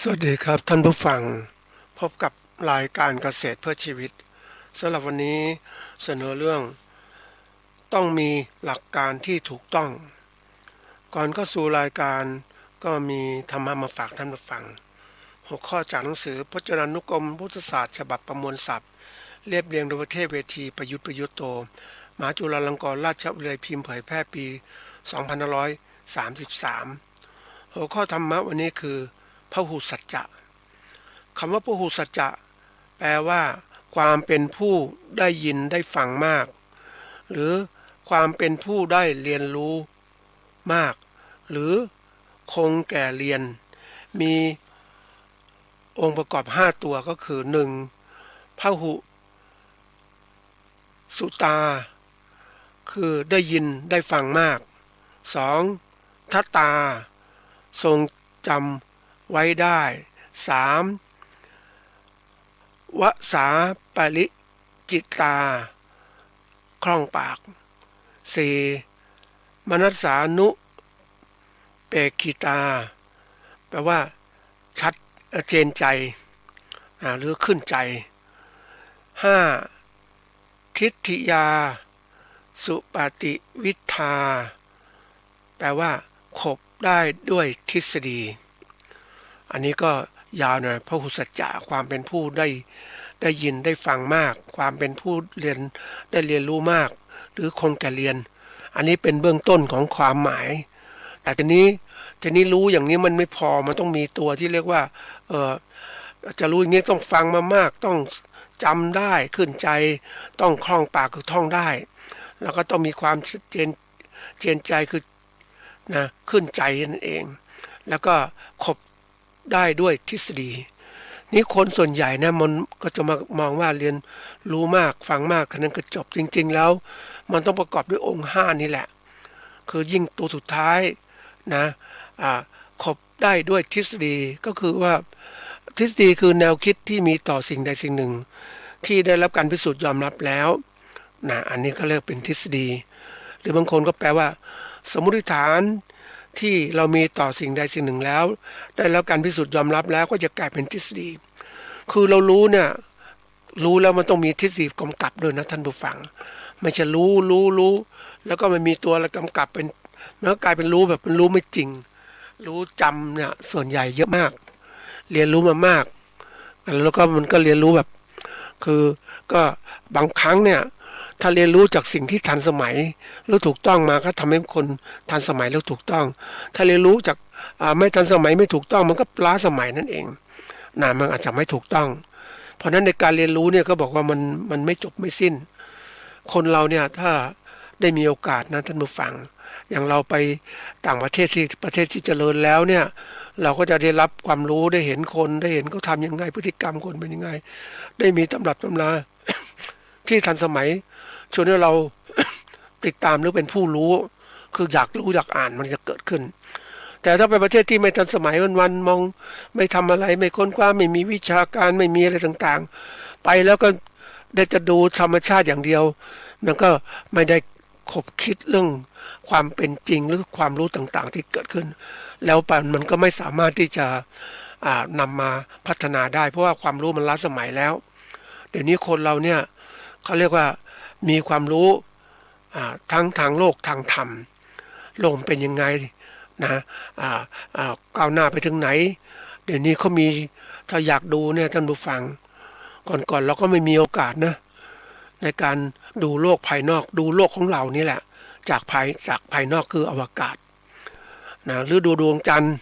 สวัสดีครับท่านผู้ฟังพบกับรายการเกษตรเพื่อชีวิตสำหรับวันนี้เสนอเรื่องต้องมีหลักการที่ถูกต้องก่อนเข้าสู่รายการก็มีธรรมะมาฝากท่านผู้ฟังหัวข้อจากหนังสือพจนานุกรมพุทธศาสตร์ฉบับประมวลศัพท์เรียบเรียงโดยประเทศเวทีประยุทธ์โตมหาจุฬาลงกรณราชวิทยาลัยพิมพ์เผยแพร่ปี2533หัวข้อธรรมะวันนี้คือพหุสัจจะคำว่าพหุสัจจะแปลว่าความเป็นผู้ได้ยินได้ฟังมากหรือความเป็นผู้ได้เรียนรู้มากหรือคงแก่เรียนมีองค์ประกอบ5ตัวก็คือ1พหุสุตาคือได้ยินได้ฟังมาก2ทัตตาทรงจำไว้ได้3วสาปริจิตาคล่องปาก4มนัสสานุเปกิตาแปลว่าชัดเจนใจหรือขึ้นใจ5ทิฏฐิยาสุปฏิวิทาแปลว่าขบได้ด้วยทฤษฎีอันนี้ก็ยาวหน่อยพหุสัจจะความเป็นผู้ได้ยินได้ฟังมากความเป็นผู้เรียนได้เรียนรู้มากหรือคงแก่เรียนอันนี้เป็นเบื้องต้นของความหมายแต่ทีนี้รู้อย่างนี้มันไม่พอมันต้องมีตัวที่เรียกว่าจะรู้อย่างนี้ต้องฟังมามากต้องจำได้ขึ้นใจต้องคล่องปากคือท่องได้แล้วก็ต้องมีความเจนใจคือนะขึ้นใจนั่นเองแล้วก็ขบได้ด้วยทฤษฎีนี่คนส่วนใหญ่นะมันก็จะมามองว่าเรียนรู้มากฟังมากแค่นั้นก็จบจริงๆแล้วมันต้องประกอบด้วยองค์5นี่แหละคือยิ่งตัวสุดท้ายนะขบได้ด้วยทฤษฎีก็คือว่าทฤษฎีคือแนวคิดที่มีต่อสิ่งใดสิ่งหนึ่งที่ได้รับการพิสูจน์ยอมรับแล้วนะอันนี้ก็เรียกเป็นทฤษฎีหรือบางคนก็แปลว่าสมมติฐานที่เรามีต่อสิ่งใดสิ่งหนึ่งแล้วได้รับการพิสูจน์ยอมรับแล้วก็จะกลายเป็นทฤษฎีคือเรารู้เนี่ยรู้แล้วมันต้องมีทฤษฎีกำกับด้วยนะท่านผู้ฟังไม่ใช่รู้แล้วก็มันมีตัวอะไรกำกับเป็นแล้วกลายเป็นรู้แบบเป็นรู้ไม่จริงรู้จำเนี่ยส่วนใหญ่เยอะมากเรียนรู้มามากแล้วก็มันก็เรียนรู้แบบคือก็บางครั้งเนี่ยถ้าเรียนรู้จากสิ่งที่ทันสมัยแล้วถูกต้องมาก็ทำให้คนทันสมัยแล้วถูกต้องถ้าเรียนรู้จากไม่ทันสมัยไม่ถูกต้องมันก็ล้าสมัยนั่นเองนะมันอาจจะไม่ถูกต้องเพราะนั้นในการเรียนรู้เนี่ยก็บอกว่ามันไม่จบไม่สิ้นคนเราเนี่ยถ้าได้มีโอกาสนะท่านผู้ฟังอย่างเราไปต่างประเทศที่ประเทศที่เจริญแล้วเนี่ยเราก็จะได้รับความรู้ได้เห็นคนได้เห็นเขาทำยังไงพฤติกรรมคนเป็นยังไงได้มีตำรับตำราที่ทันสมัยชวนให้เราติดตามหรือเป็นผู้รู้คืออยากรู้อยากอ่านมันจะเกิดขึ้นแต่ถ้าไปประเทศที่ไม่ทันสมัยวันๆมองไม่ทำอะไรไม่ค้นคว้าไม่มีวิชาการไม่มีอะไรต่างๆไปแล้วก็ได้จะดูธรรมชาติอย่างเดียวมันก็ไม่ได้คบคิดเรื่องความเป็นจริงหรือความรู้ต่างๆที่เกิดขึ้นแล้วมันก็ไม่สามารถที่จะนำมาพัฒนาได้เพราะว่าความรู้มันล้าสมัยแล้วเดี๋ยวนี้คนเราเนี่ยเขาเรียกว่ามีความรู้ทั้งทางโลกทางธรรมโลกเป็นยังไงนะก้าวหน้าไปถึงไหนเดี๋ยวนี้เขามีถ้าอยากดูเนี่ยท่านผู้ฟังก่อนเราก็ไม่มีโอกาสนะในการดูโลกภายนอกดูโลกของเรานี่แหละจากภายนอกคืออวกาศนะหรือดูดวงจันทร์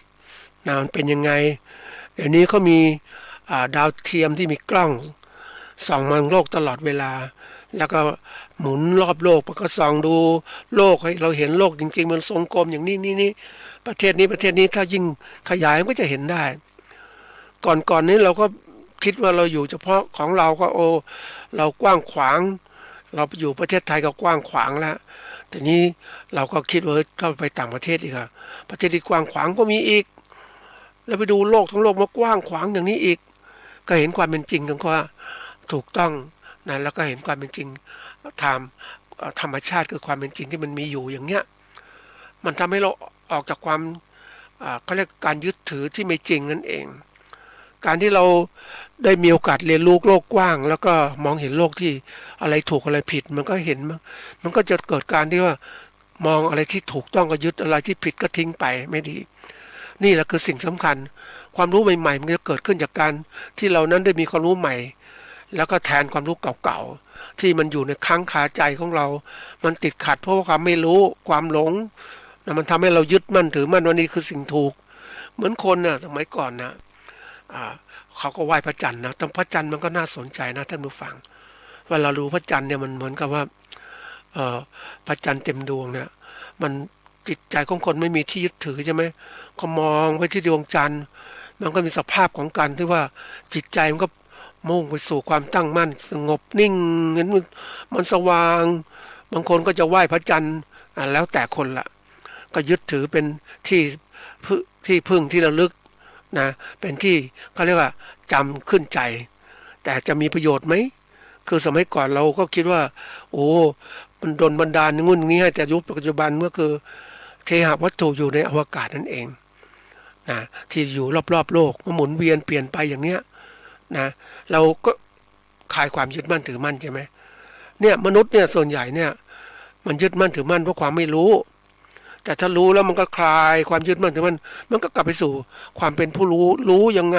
นะมันเป็นยังไงเดี๋ยวนี้เขามีดาวเทียมที่มีกล้องส่องมองโลกตลอดเวลาแล้วก็หมุนรอบโลกก็ส่องดูโลกให้เราเห็นโลกจริงๆมันทรงกลมอย่างนี้ประเทศนี้ถ้ายิ่งขยายมันก็จะเห็นได้ก่อนนี้เราก็คิดว่าเราอยู่เฉพาะของเราก็เรากว้างขวางเราอยู่ประเทศไทยก็กว้างขวางแล้วแต่นี้เราก็คิดว่าถ้าไปต่างประเทศอีกอะประเทศที่กว้างขวางก็มีอีกแล้วไปดูโลกทั้งโลกมากว้างขวางอย่างนี้อีกก็เห็นความเป็นจริงถึงว่าถูกต้องนะแล้วก็เห็นความเป็นจริงธรรมชาติคือความเป็นจริงที่มันมีอยู่อย่างเนี้ยมันทำให้เราออกจากความเขาเรียกการยึดถือที่ไม่จริงนั่นเอง การที่เราได้มีโอกาสเรียนรู้โลกกว้างแล้วก็มองเห็นโลกที่อะไรถูกอะไรผิดมันก็เห็นมันก็จะเกิดการที่ว่ามองอะไรที่ถูกต้องก็ยึดอะไรที่ผิดก็ทิ้งไปไม่ดีนี่แหละคือสิ่งสำคัญความรู้ใหม่ๆมันจะเกิดขึ้นจากการที่เรานั้นได้มีความรู้ใหม่แล้วก็แทนความรู้เก่าๆที่มันอยู่ในค้างคาใจของเรามันติดขัดเพราะว่าความไม่รู้ความหลงนะมันทำให้เรายึดมั่นถือมั่นว่านี่คือสิ่งถูกเหมือนคนน่ะสมัยก่อนนะเขาก็ไหว้พระจันทร์นะแต่พระจันทร์มันก็น่าสนใจนะท่านผู้ฟังเวลาดูพระจันทร์เนี่ยมันเหมือนกับว่าพระจันทร์เต็มดวงเนี่ยมันจิตใจของคนไม่มีที่ยึดถือใช่ไหมก็มองไปที่ดวงจันทร์มันก็มีสภาพของการที่ว่าจิตใจมันก็มุ่งไปสู่ความตั้งมั่นสงบนิ่งเห็นมันสว่างบางคนก็จะไหว้พระจันทร์แล้วแต่คนละก็ยึดถือเป็นที่พึ่งที่ระลึกนะเป็นที่เขาเรียกว่าจำขึ้นใจแต่จะมีประโยชน์ไหมคือสมัยก่อนเราก็คิดว่าโอ้มันดลบันดาลงุ่นนี้ให้แต่ยุคปัจจุบันเมื่อคือเทหวัตถุอยู่ในอวกาศนั่นเองนะที่อยู่รอบๆโลกมันหมุนเวียนเปลี่ยนไปอย่างเนี้ยนะเราก็คลายความยึดมั่นถือมั่นใช่ไหมเนี่ยมนุษย์เนี่ยส่วนใหญ่เนี่ยมันยึดมั่นถือมั่นเพราะความไม่รู้แต่ถ้ารู้แล้วมันก็คลายความยึดมั่นถือมั่นมันก็กลับไปสู่ความเป็นผู้รู้ยังไง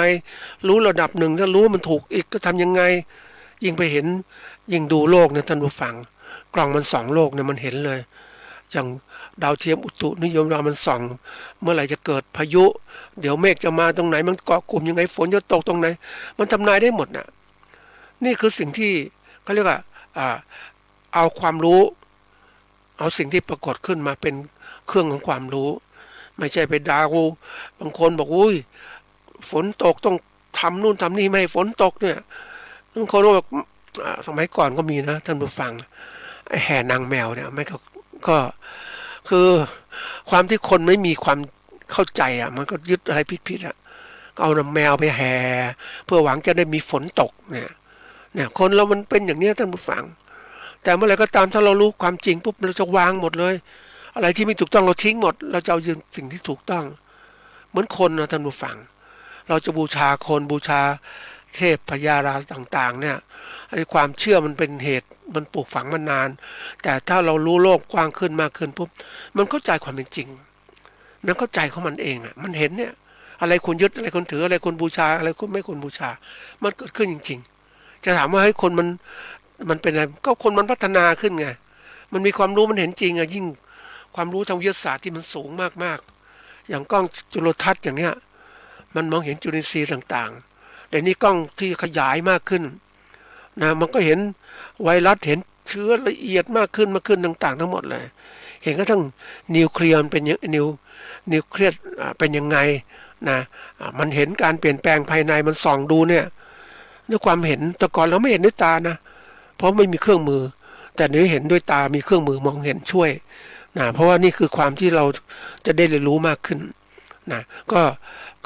รู้ระดับหนึ่งถ้ารู้มันถูกอีกก็ทำยังไงยิ่งไปเห็นยิ่งดูโลกเนี่ยท่านผู้ฟังกล้องมันส่องโลกเนี่ยมันเห็นเลยอย่างดาวเทียมอุตุนิยมเรามันส่องเมื่อไหร่จะเกิดพายุเดี๋ยวเมฆจะมาตรงไหนมันเกาะกลุ่มยังไงฝนจะตกตรงไหนมันทำนายได้หมดน่ะนี่คือสิ่งที่เขาเรียกว่าเอาความรู้เอาสิ่งที่ปรากฏขึ้นมาเป็นเครื่องของความรู้ไม่ใช่ไปด่ากูบางคนบอกอุ้ยฝนตกต้องทำนู่นทำนี่ไม่ให้ฝนตกเนี่ยบางคนก็บอกสมัยก่อนก็มีนะท่านผู้ฟังไอ้แห่นางแมวเนี่ยไม่ก็คือความที่คนไม่มีความเข้าใจอ่ะมันก็ยึดอะไรผิดๆอ่ะก็เอาแมวไปแห่เพื่อหวังจะได้มีฝนตกเนี่ยคนเรามันเป็นอย่างนี้ท่านผู้ฟังแต่เมื่อไหร่ก็ตามถ้าเรารู้ความจริงปุ๊บเราจะวางหมดเลยอะไรที่ไม่ถูกต้องเราทิ้งหมดเราจะเอาสิ่งที่ถูกต้องเหมือนคนนะท่านผู้ฟังเราจะบูชาคนบูชาเทพพญาราต่างๆเนี่ยไอ้ความเชื่อมันเป็นเหตุมันปลูกฝังมานานแต่ถ้าเรารู้โลกกว้างขึ้นมากขึ้นปุ๊บมันเข้าใจความเป็นจริงมันเข้าใจของมันเองอ่ะมันเห็นเนี่ยอะไรควรยึดอะไรควรถืออะไรควรบูชาอะไรควรไม่ควรบูชามันเกิดขึ้นจริงๆจะถามว่าให้คนมันเป็นอะไรก็คนมันพัฒนาขึ้นไงมันมีความรู้มันเห็นจริงอะยิ่งความรู้ทางวิทยาศาสตร์ที่มันสูงมากๆอย่างกล้องจุลทรรศน์อย่างเนี้ยมันมองเห็นจุลินทรีย์ต่างๆแต่นี่กล้องที่ขยายมากขึ้นนะมันก็เห็นไวรัสเห็นเชื้อละเอียดมากขึ้นต่างๆทั้งหมดเลยเห็นกระทั่งนิวเคลียร์เป็นนิวเคลียร์เป็นยังไงนะมันเห็นการเปลี่ยนแปลงภายในมันส่องดูเนี่ยด้วยความเห็นแต่ก่อนเราไม่เห็นด้วยตานะเพราะไม่มีเครื่องมือแต่นี้เห็นด้วยตามีเครื่องมือมองเห็นช่วยนะเพราะว่านี่คือความที่เราจะได้เรียนรู้มากขึ้นนะก็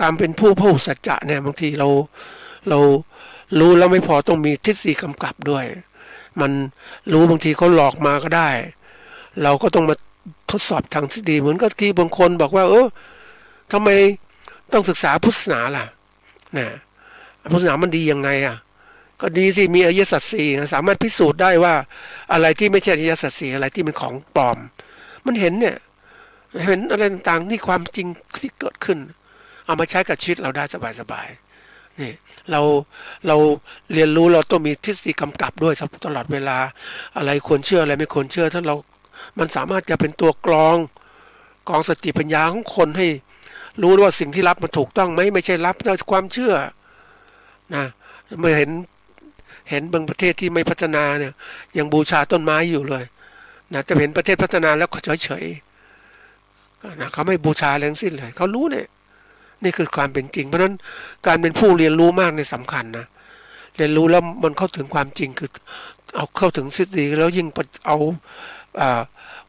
การเป็นผู้พูดสัจจะเนี่ยบางทีเรารู้แล้วไม่พอต้องมีทฤษฎีกำกับด้วยมันรู้บางทีเขาหลอกมาก็ได้เราก็ต้องมาทดสอบทางทฤษฎีเหมือนกับที่บางคนบอกว่าทำไมต้องศึกษาพุทธศาสนาล่ะนะพุทธศาสนามันดียังไงอ่ะก็ดีสิมีอริยสัจสี่สามารถพิสูจน์ได้ว่าอะไรที่ไม่ใช่อริยสัจสี่อะไรที่เป็นของปลอมมันเห็นเนี่ยเห็นอะไรต่างๆที่ความจริงที่เกิดขึ้นเอามาใช้กับชีวิตเราได้สบายๆนี่เราเรียนรู้เราต้องมีทฤษฎีกำกับด้วยตลอดเวลาอะไรควรเชื่ออะไรไม่ควรเชื่อถ้ามันสามารถจะเป็นตัวกรองสติปัญญาของคนให้รู้ว่าสิ่งที่รับมันถูกต้องไหมไม่ใช่รับแต่ความเชื่อนะเมื่อเห็นบางประเทศที่ไม่พัฒนาเนี่ยยังบูชาต้นไม้อยู่เลยนะแต่เห็นประเทศพัฒนาแล้วก็เฉยๆนะเขาไม่บูชาอะไรทั้งสิ้นเลยเขารู้เนี่ยนี่คือความเป็นจริงเพราะฉะนั้นการเป็นผู้เรียนรู้มากในสำคัญนะเรียนรู้แล้วมันเข้าถึงความจริงคือเอาเข้าถึงทฤษฎีแล้วยิ่งเอา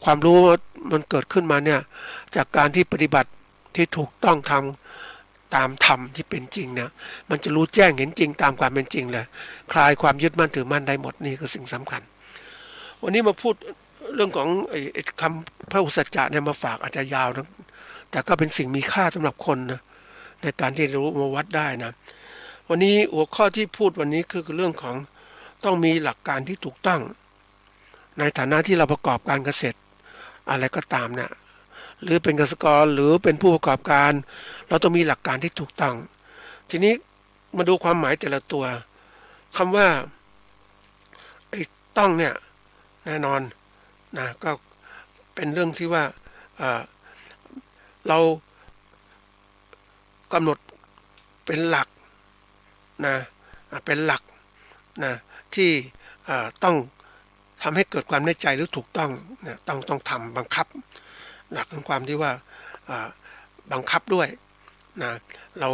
ความรู้มันเกิดขึ้นมาเนี่ยจากการที่ปฏิบัติที่ถูกต้องทำตามธรรมที่เป็นจริงเนี่ยมันจะรู้แจ้งเห็นจริงตามความเป็นจริงเลยคลายความยึดมั่นถือมั่นได้หมดนี่คือสิ่งสำคัญวันนี้มาพูดเรื่องของไอ้คำพระอุสัจจะเนี่ยมาฝากอาจจะยาวนะแต่ก็เป็นสิ่งมีค่าสำหรับคนนะในการที่รู้มาวัดได้นะ วันนี้หัวข้อที่พูดวันนี้คือเรื่องของต้องมีหลักการที่ถูกต้องในฐานะที่เราประกอบการเกษตรอะไรก็ตามเนี่ยหรือเป็นเกษตรกรหรือเป็นผู้ประกอบการเราต้องมีหลักการที่ถูกต้องทีนี้มาดูความหมายแต่ละตัวคำว่าไอ้ต้องเนี่ยแน่นอนนะก็เป็นเรื่องที่ว่าเรากำหนดเป็นหลักนะเป็นหลักนะที่ต้องทำให้เกิดความแน่ใจหรือถูกต้องนะต้องทำบังคับหลักของความที่ว่าบังคับด้วยนะเรา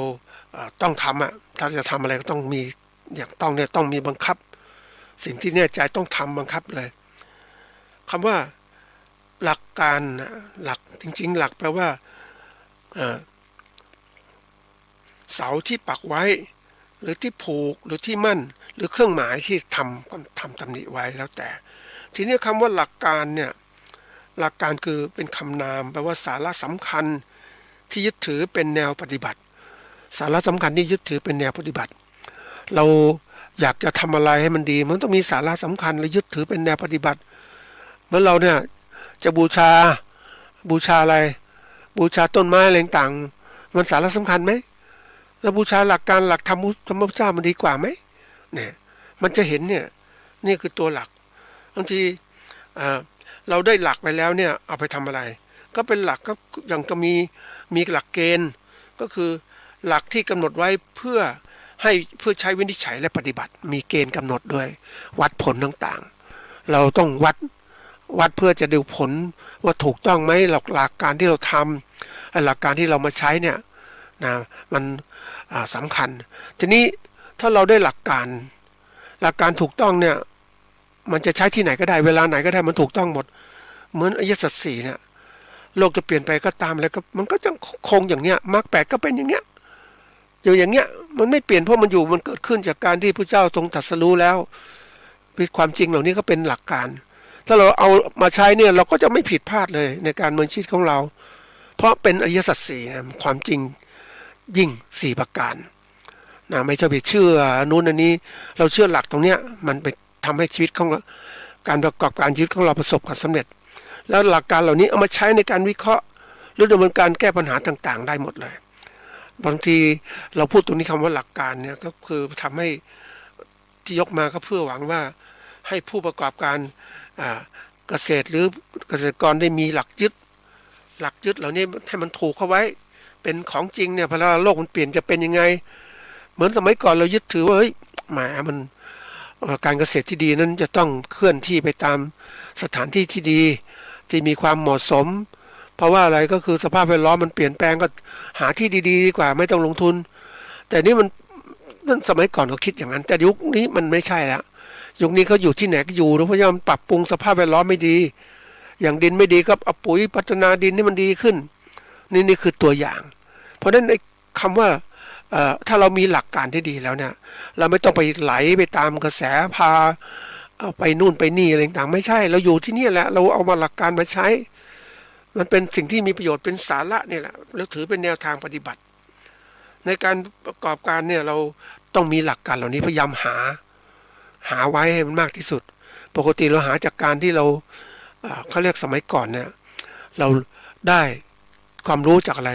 ต้องทำถ้าจะทำอะไรก็ต้องมีอย่างต้องเนี่ยต้องมีบังคับสิ่งที่แน่ใจต้องทำบังคับเลยคำว่าหลักการหลักจริงๆหลักแปลว่าเสาที่ปักไว้หรือที่ผูกหรือที่มั่นหรือเครื่องหมายที่ทำตำหนิไว้แล้วแต่ทีนี้คำว่าหลักการเนี่ยหลักการคือเป็นคำนามแปลว่าสาระสำคัญที่ยึดถือเป็นแนวปฏิบัติสาระสำคัญที่ยึดถือเป็นแนวปฏิบัติเราอยากจะทำอะไรให้มันดีมันต้องมีสาระสำคัญและยึดถือเป็นแนวปฏิบัติเมื่อเราเนี่ยจะบูชาอะไรบูชาต้นไม้อะไรต่างมันสาระสำคัญไหมแล้วบูชาหลักการหลักธรรมพระเจ้ามันดีกว่าไหมเนี่ยมันจะเห็นเนี่ยนี่คือตัวหลักบางทีเราได้หลักไปแล้วเนี่ยเอาไปทำอะไรก็เป็นหลักก็อย่างก็มีหลักเกณฑ์ก็คือหลักที่กำหนดไว้เพื่อใช้วินิจฉัยและปฏิบัติมีเกณฑ์กำหนดด้วยวัดผลต่างๆเราต้องวัดเพื่อจะดูผลว่าถูกต้องไหมหลักการที่เราทำหลักการที่เรามาใช้เนี่ยนะมันสำคัญทีนี้ถ้าเราได้หลักการถูกต้องเนี่ยมันจะใช้ที่ไหนก็ได้เวลาไหนก็ได้มันถูกต้องหมดเหมือนอริยสัจสี่เนี่ยโลกจะเปลี่ยนไปก็ตามแล้วก็มันก็จะคงอย่างเนี้ยมรรคแปดก็เป็นอย่างเนี้ยอยู่อย่างเงี้ยมันไม่เปลี่ยนเพราะมันเกิดขึ้นจากการที่พระเจ้าทรงตรัสรู้แล้วความจริงเหล่านี้ก็เป็นหลักการถ้าเราเอามาใช้เนี่ยเราก็จะไม่ผิดพลาดเลยในการดำเนินชีวิตของเราเพราะเป็นอริยสัจสี่ความจริงยิ่ง4ประการนะไม่ใช่ไปเชื่อนู้นอันนี้เราเชื่อหลักตรงเนี้ยมันไปทำให้ชีวิตของการประกอบการชีวิตของเราประสบความสำเร็จแล้วหลักการเหล่านี้เอามาใช้ในการวิเคราะห์หรือดำเนินการแก้ปัญหาต่างๆได้หมดเลยบางทีเราพูดตรงนี้คำว่าหลักการเนี่ยก็คือทำให้ที่ยกมาก็เพื่อหวังว่าให้ผู้ประกอบการเกษตรหรือเกษตรกรได้มีหลักยึดเหล่านี้ให้มันถูกเข้าไว้เป็นของจริงเนี่ยพอโลกมันเปลี่ยนจะเป็นยังไงเหมือนสมัยก่อนเรายึดถือว่าเฮ้ยหมายมันการเกษตรที่ดีนั้นจะต้องเคลื่อนที่ไปตามสถานที่ที่ดีที่มีความเหมาะสมเพราะว่าอะไรก็คือสภาพแวดล้อมมันเปลี่ยนแปลงก็หาที่ดีๆดีกว่าไม่ต้องลงทุนแต่นี่มันนั่นสมัยก่อนเขาคิดอย่างนั้นแต่ยุคนี้มันไม่ใช่แล้วยุคนี้เขาอยู่ที่ไหนก็อยู่แล้วพยายามปรับปรุงสภาพแวดล้อมไม่ดีอย่างดินไม่ดีก็เอาปุ๋ยพัฒนาดินให้มันดีขึ้นนี่คือตัวอย่างเพราะฉะนั้นไอ้คำว่าถ้าเรามีหลักการที่ดีแล้วเนี่ยเราไม่ต้องไปไหลไปตามกระแสพาเอาไปนู่นไปนี่อะไรต่างไม่ใช่เราอยู่ที่นี่แหละเราเอามาหลักการมาใช้มันเป็นสิ่งที่มีประโยชน์เป็นสาระนี่แหละแล้วถือเป็นแนวทางปฏิบัติในการประกอบการเนี่ยเราต้องมีหลักการเหล่านี้พยายามหาไว้ให้มันมากที่สุดปกติเราหาจากการที่เราเขาเรียกสมัยก่อนเนี่ยเราได้ความรู้จากอะไร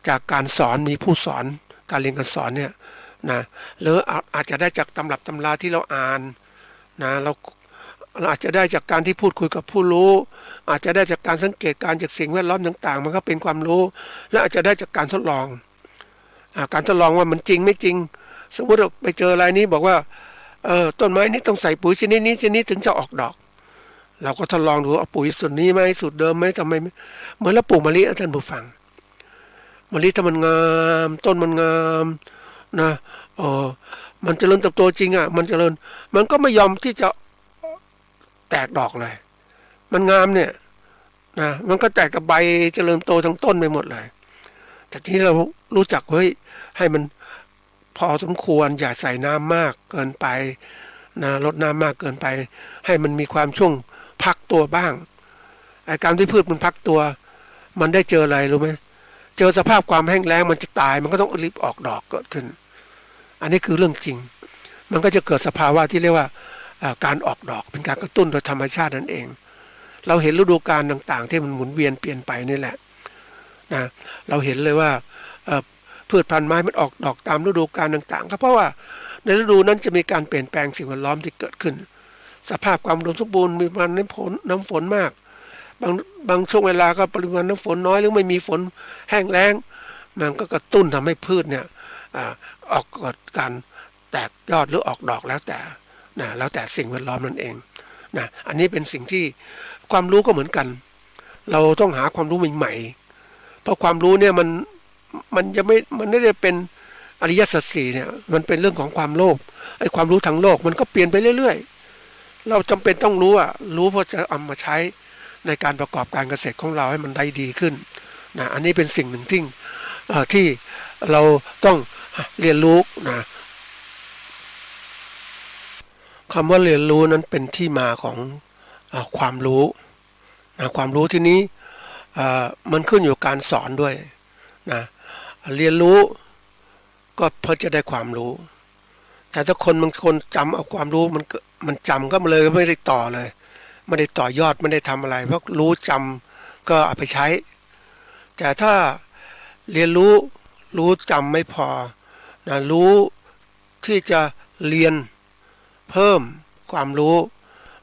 จากการสอนมีผู้สอนการเรียนการสอนเนี่ยนะหรืออาจจะได้จากตำรับตำราที่เราอ่านนะเราอาจจะได้จากการที่พูดคุยกับผู้รู้อาจจะได้จากการสังเกตการจากสิ่งแวดล้อมต่างๆมันก็เป็นความรู้และอาจจะได้จากการทดลองว่ามันจริงไม่จริงสมมติเราไปเจออะไรนี้บอกว่าต้นไม้นี้ต้องใส่ปุ๋ยชนิดนี้ถึงจะออกดอกเราก็ทดลองดูเอาปุ๋ยสูตรนี้ไหมสูตรเดิมไหมทำไมเหมือนเราปลูกมะลิท่านผู้ฟังมะลิถ้ามันงามต้นมันงามนะมันเจริญเติบโตจริงมันเจริญมันก็ไม่ยอมที่จะแตกดอกเลยมันงามเนี่ยนะมันก็แตกกับใบเจริญโตทั้งต้นไปหมดเลยแต่ที่เรารู้จักเฮ้ยให้มันพอสมควรอย่าใส่น้ำมากเกินไปนะลดน้ำมากเกินไปให้มันมีความช่วงพักตัวบ้างไอ้การที่พืชมันพักตัวมันได้เจออะไรรู้ไหมเจอสภาพความแห้งแล้งมันจะตายมันก็ต้องรีบออกดอกเกิดขึ้น อันนี้คือเรื่องจริงมันก็จะเกิดสภาวะที่เรียกว่าการออกดอกเป็นการกระตุ้นโดยธรรมชาตินั่นเองเราเห็นฤดูกาลต่างๆที่มันหมุนเวียนเปลี่ยนไปนี่แหละนะเราเห็นเลยว่าพืชพันธุ์ไม้มันออกดอกตามฤดูกาลต่างๆก็เพราะว่าในฤดูนั้นจะมีการเปลี่ยนแปลงสิ่งแวดล้อมที่เกิดขึ้นสภาพความอุดมสมบูรณ์มีปริมาณน้ำฝนมากบางช่วงเวลาก็ปริมาณน้ำฝนน้อยหรือไม่มีฝนแห้งแล้งมันก็กระตุ้นทำให้พืชเนี่ยออกการแตกยอดหรือออกดอกแล้วแต่นะแล้วแต่สิ่งแวดล้อมนั่นเองนะอันนี้เป็นสิ่งที่ความรู้ก็เหมือนกันเราต้องหาความรู้ใหม่ๆเพราะความรู้เนี่ยมันจะมันไม่ได้เป็นอริยสัจสี่เนี่ยมันเป็นเรื่องของความโลภไอ้ความรู้ทางโลกมันก็เปลี่ยนไปเรื่อยๆเราจำเป็นต้องรู้รู้เพื่อจะเอามาใช้ในการประกอบการเกษตรของเราให้มันได้ดีขึ้นนะอันนี้เป็นสิ่งหนึ่งที่เราต้องเรียนรู้นะคำว่าเรียนรู้นั้นเป็นที่มาของความรู้นะความรู้ที่นี้มันขึ้นอยู่การสอนด้วยนะเรียนรู้ก็เพื่อจะได้ความรู้แต่ถ้าบางคนจำเอาความรู้มันจำก็เลยไม่ได้ต่อเลยไม่ได้ต่อยอดไม่ได้ทำอะไรเพราะรู้จำก็เอาไปใช้แต่ถ้าเรียนรู้จำไม่พอนะรู้ที่จะเรียนเพิ่มความรู้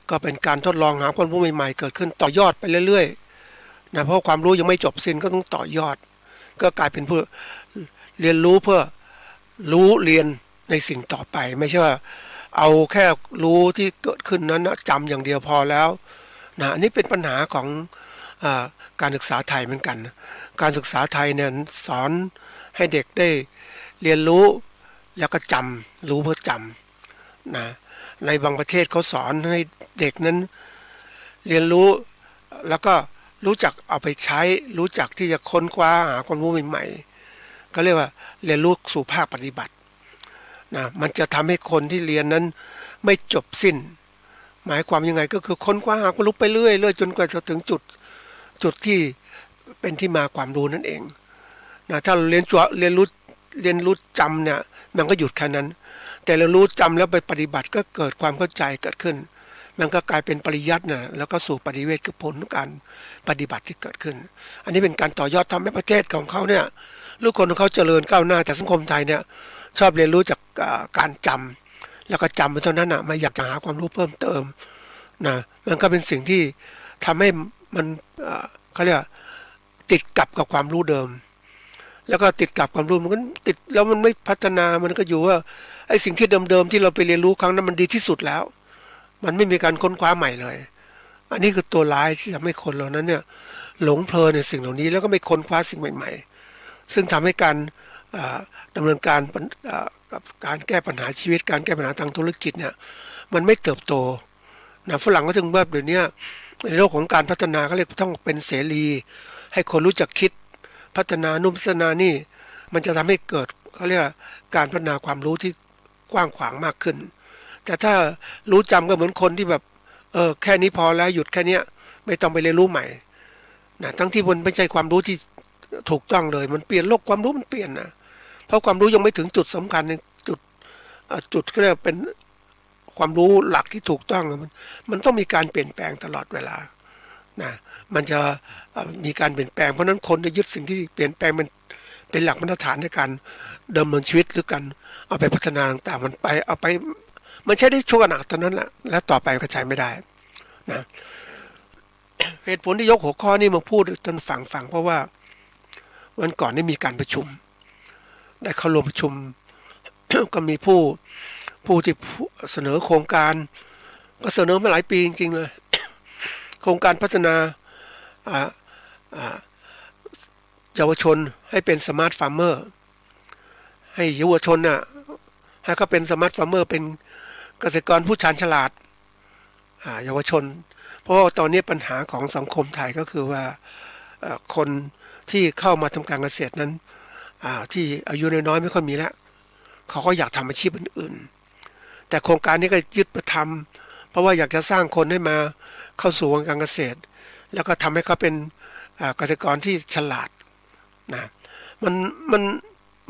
ก็เป็นการทดลองหาความรู้ใหม่ๆเกิดขึ้นต่อยอดไปเรื่อยๆนะเพราะความรู้ยังไม่จบสิ้นก็ต้องต่อยอดก็กลายเป็นผู้เรียนรู้เพื่อรู้เรียนในสิ่งต่อไปไม่ใช่ว่าเอาแค่รู้ที่เกิดขึ้นนั้นจำอย่างเดียวพอแล้วนะอันนี้เป็นปัญหาของการศึกษาไทยเหมือนกันการศึกษาไทยเนี่ยสอนให้เด็กได้เรียนรู้แล้วก็จำรู้เพื่อจำนะในบางประเทศเขาสอนให้เด็กนั้นเรียนรู้แล้วก็รู้จักเอาไปใช้รู้จักที่จะค้นคว้าหาความรู้ใหม่ๆก็เรียกว่าเรียนรู้สู่ภาคปฏิบัตินะมันจะทำให้คนที่เรียนนั้นไม่จบสิ้นหมายความยังไงก็คือค้นคว้าหาความรู้ไปเรื่อยๆจนกว่าจะถึงจุดที่เป็นที่มาความรู้นั่นเองนะถ้าเราเรียนรู้จำเนี่ยมันก็หยุดแค่นั้นแต่เรารู้จำแล้วไปปฏิบัติก็เกิดความเข้าใจเกิดขึ้นมันก็กลายเป็นปริยัตินะแล้วก็สู่ปฏิเวทคือผลของการปฏิบัติที่เกิดขึ้นอันนี้เป็นการต่อยอดทำให้ประเทศของเขาเนี่ยลูกคนของเขาเจริญก้าวหน้าแต่สังคมไทยเนี่ยชอบเรียนรู้จากการจำแล้วก็จำไปเท่านั้นไม่อยากจะหาความรู้เพิ่มเติมนะมันก็เป็นสิ่งที่ทำให้มันเขาเรียกติดกับความรู้เดิมแล้วก็ติดกับความรู้มันก็ติดแล้วมันไม่พัฒนามันก็อยู่ว่าไอ้สิ่งที่เดิมๆที่เราไปเรียนรู้ครั้งนั้นมันดีที่สุดแล้วมันไม่มีการค้นคว้าใหม่เลยอันนี้คือตัวร้ายที่ทำให้คนเหล่านั้นเนี่ยหลงเพลินในสิ่งเหล่านี้แล้วก็ไม่ค้นคว้าสิ่งใหม่ๆซึ่งทำให้การดำเนินการกับการแก้ปัญหาชีวิตการแก้ปัญหาทางธุรกิจเนี่ยมันไม่เติบโตนะฝรั่งก็ถึงแบบเดี๋ยวนี้ในโลกของการพัฒนาเขาเรียกต้องเป็นเสรีให้คนรู้จักคิดพัฒนานุ่มพัฒนานี่มันจะทำให้เกิดเขาเรียกการพัฒนาความรู้ที่กว้างขวางมากขึ้นแต่ถ้ารู้จำก็เหมือนคนที่แบบแค่นี้พอแล้วหยุดแค่นี้ไม่ต้องไปเรียนรู้ใหม่นะทั้งที่มันไม่ใช่ความรู้ที่ถูกต้องเลยมันเปลี่ยนโลกความรู้มันเปลี่ยนนะเพราะความรู้ยังไม่ถึงจุดสำคัญในจุดก็เรียกเป็นความรู้หลักที่ถูกต้องมันต้องมีการเปลี่ยนแปลงตลอดเวลานะมันจะมีการเปลี่ยนแปลงเพราะนั้นคนจะยึดสิ่งที่เปลี่ยนแปลงมันเป็นหลักมาตรฐานในการดำเนินชีวิตหรือกันเอาไปพัฒนาต่างๆมันไปเอาไปมันใช้ได้ชั่วขณะตอนนั้นแหละและต่อไปก็ใช้ไม่ได้นะเหตุผลที่ยกหัวข้อนี้มาพูดจนฟังเพราะว่าวันก่อนได้มีการประชุมได้เข้าร่วมประชุม ก็มีผู้ที่เสนอโครงการก็เสนอมาหลายปีจริงๆเลย โครงการพัฒนาเยาวชนให้เป็นสมาร์ทฟาร์มเมอร์ให้เยาวชนให้เขาเป็นสมาร์ทฟาร์มเมอร์เป็นเกษตรกรผู้ชาญฉลาดเยาวชนเพราะว่าตอนนี้ปัญหาของสังคมไทยก็คือว่าคนที่เข้ามาทำการเกษตรนั้นที่อายุน้อยๆไม่ค่อยมีแล้วเขาก็อยากทำอาชีพอื่นๆแต่โครงการนี้ก็ยึดประทำเพราะว่าอยากจะสร้างคนให้มาเข้าสู่วงการเกษตรแล้วก็ทำให้เขาเป็นเกษตรกรที่ฉลาดนะ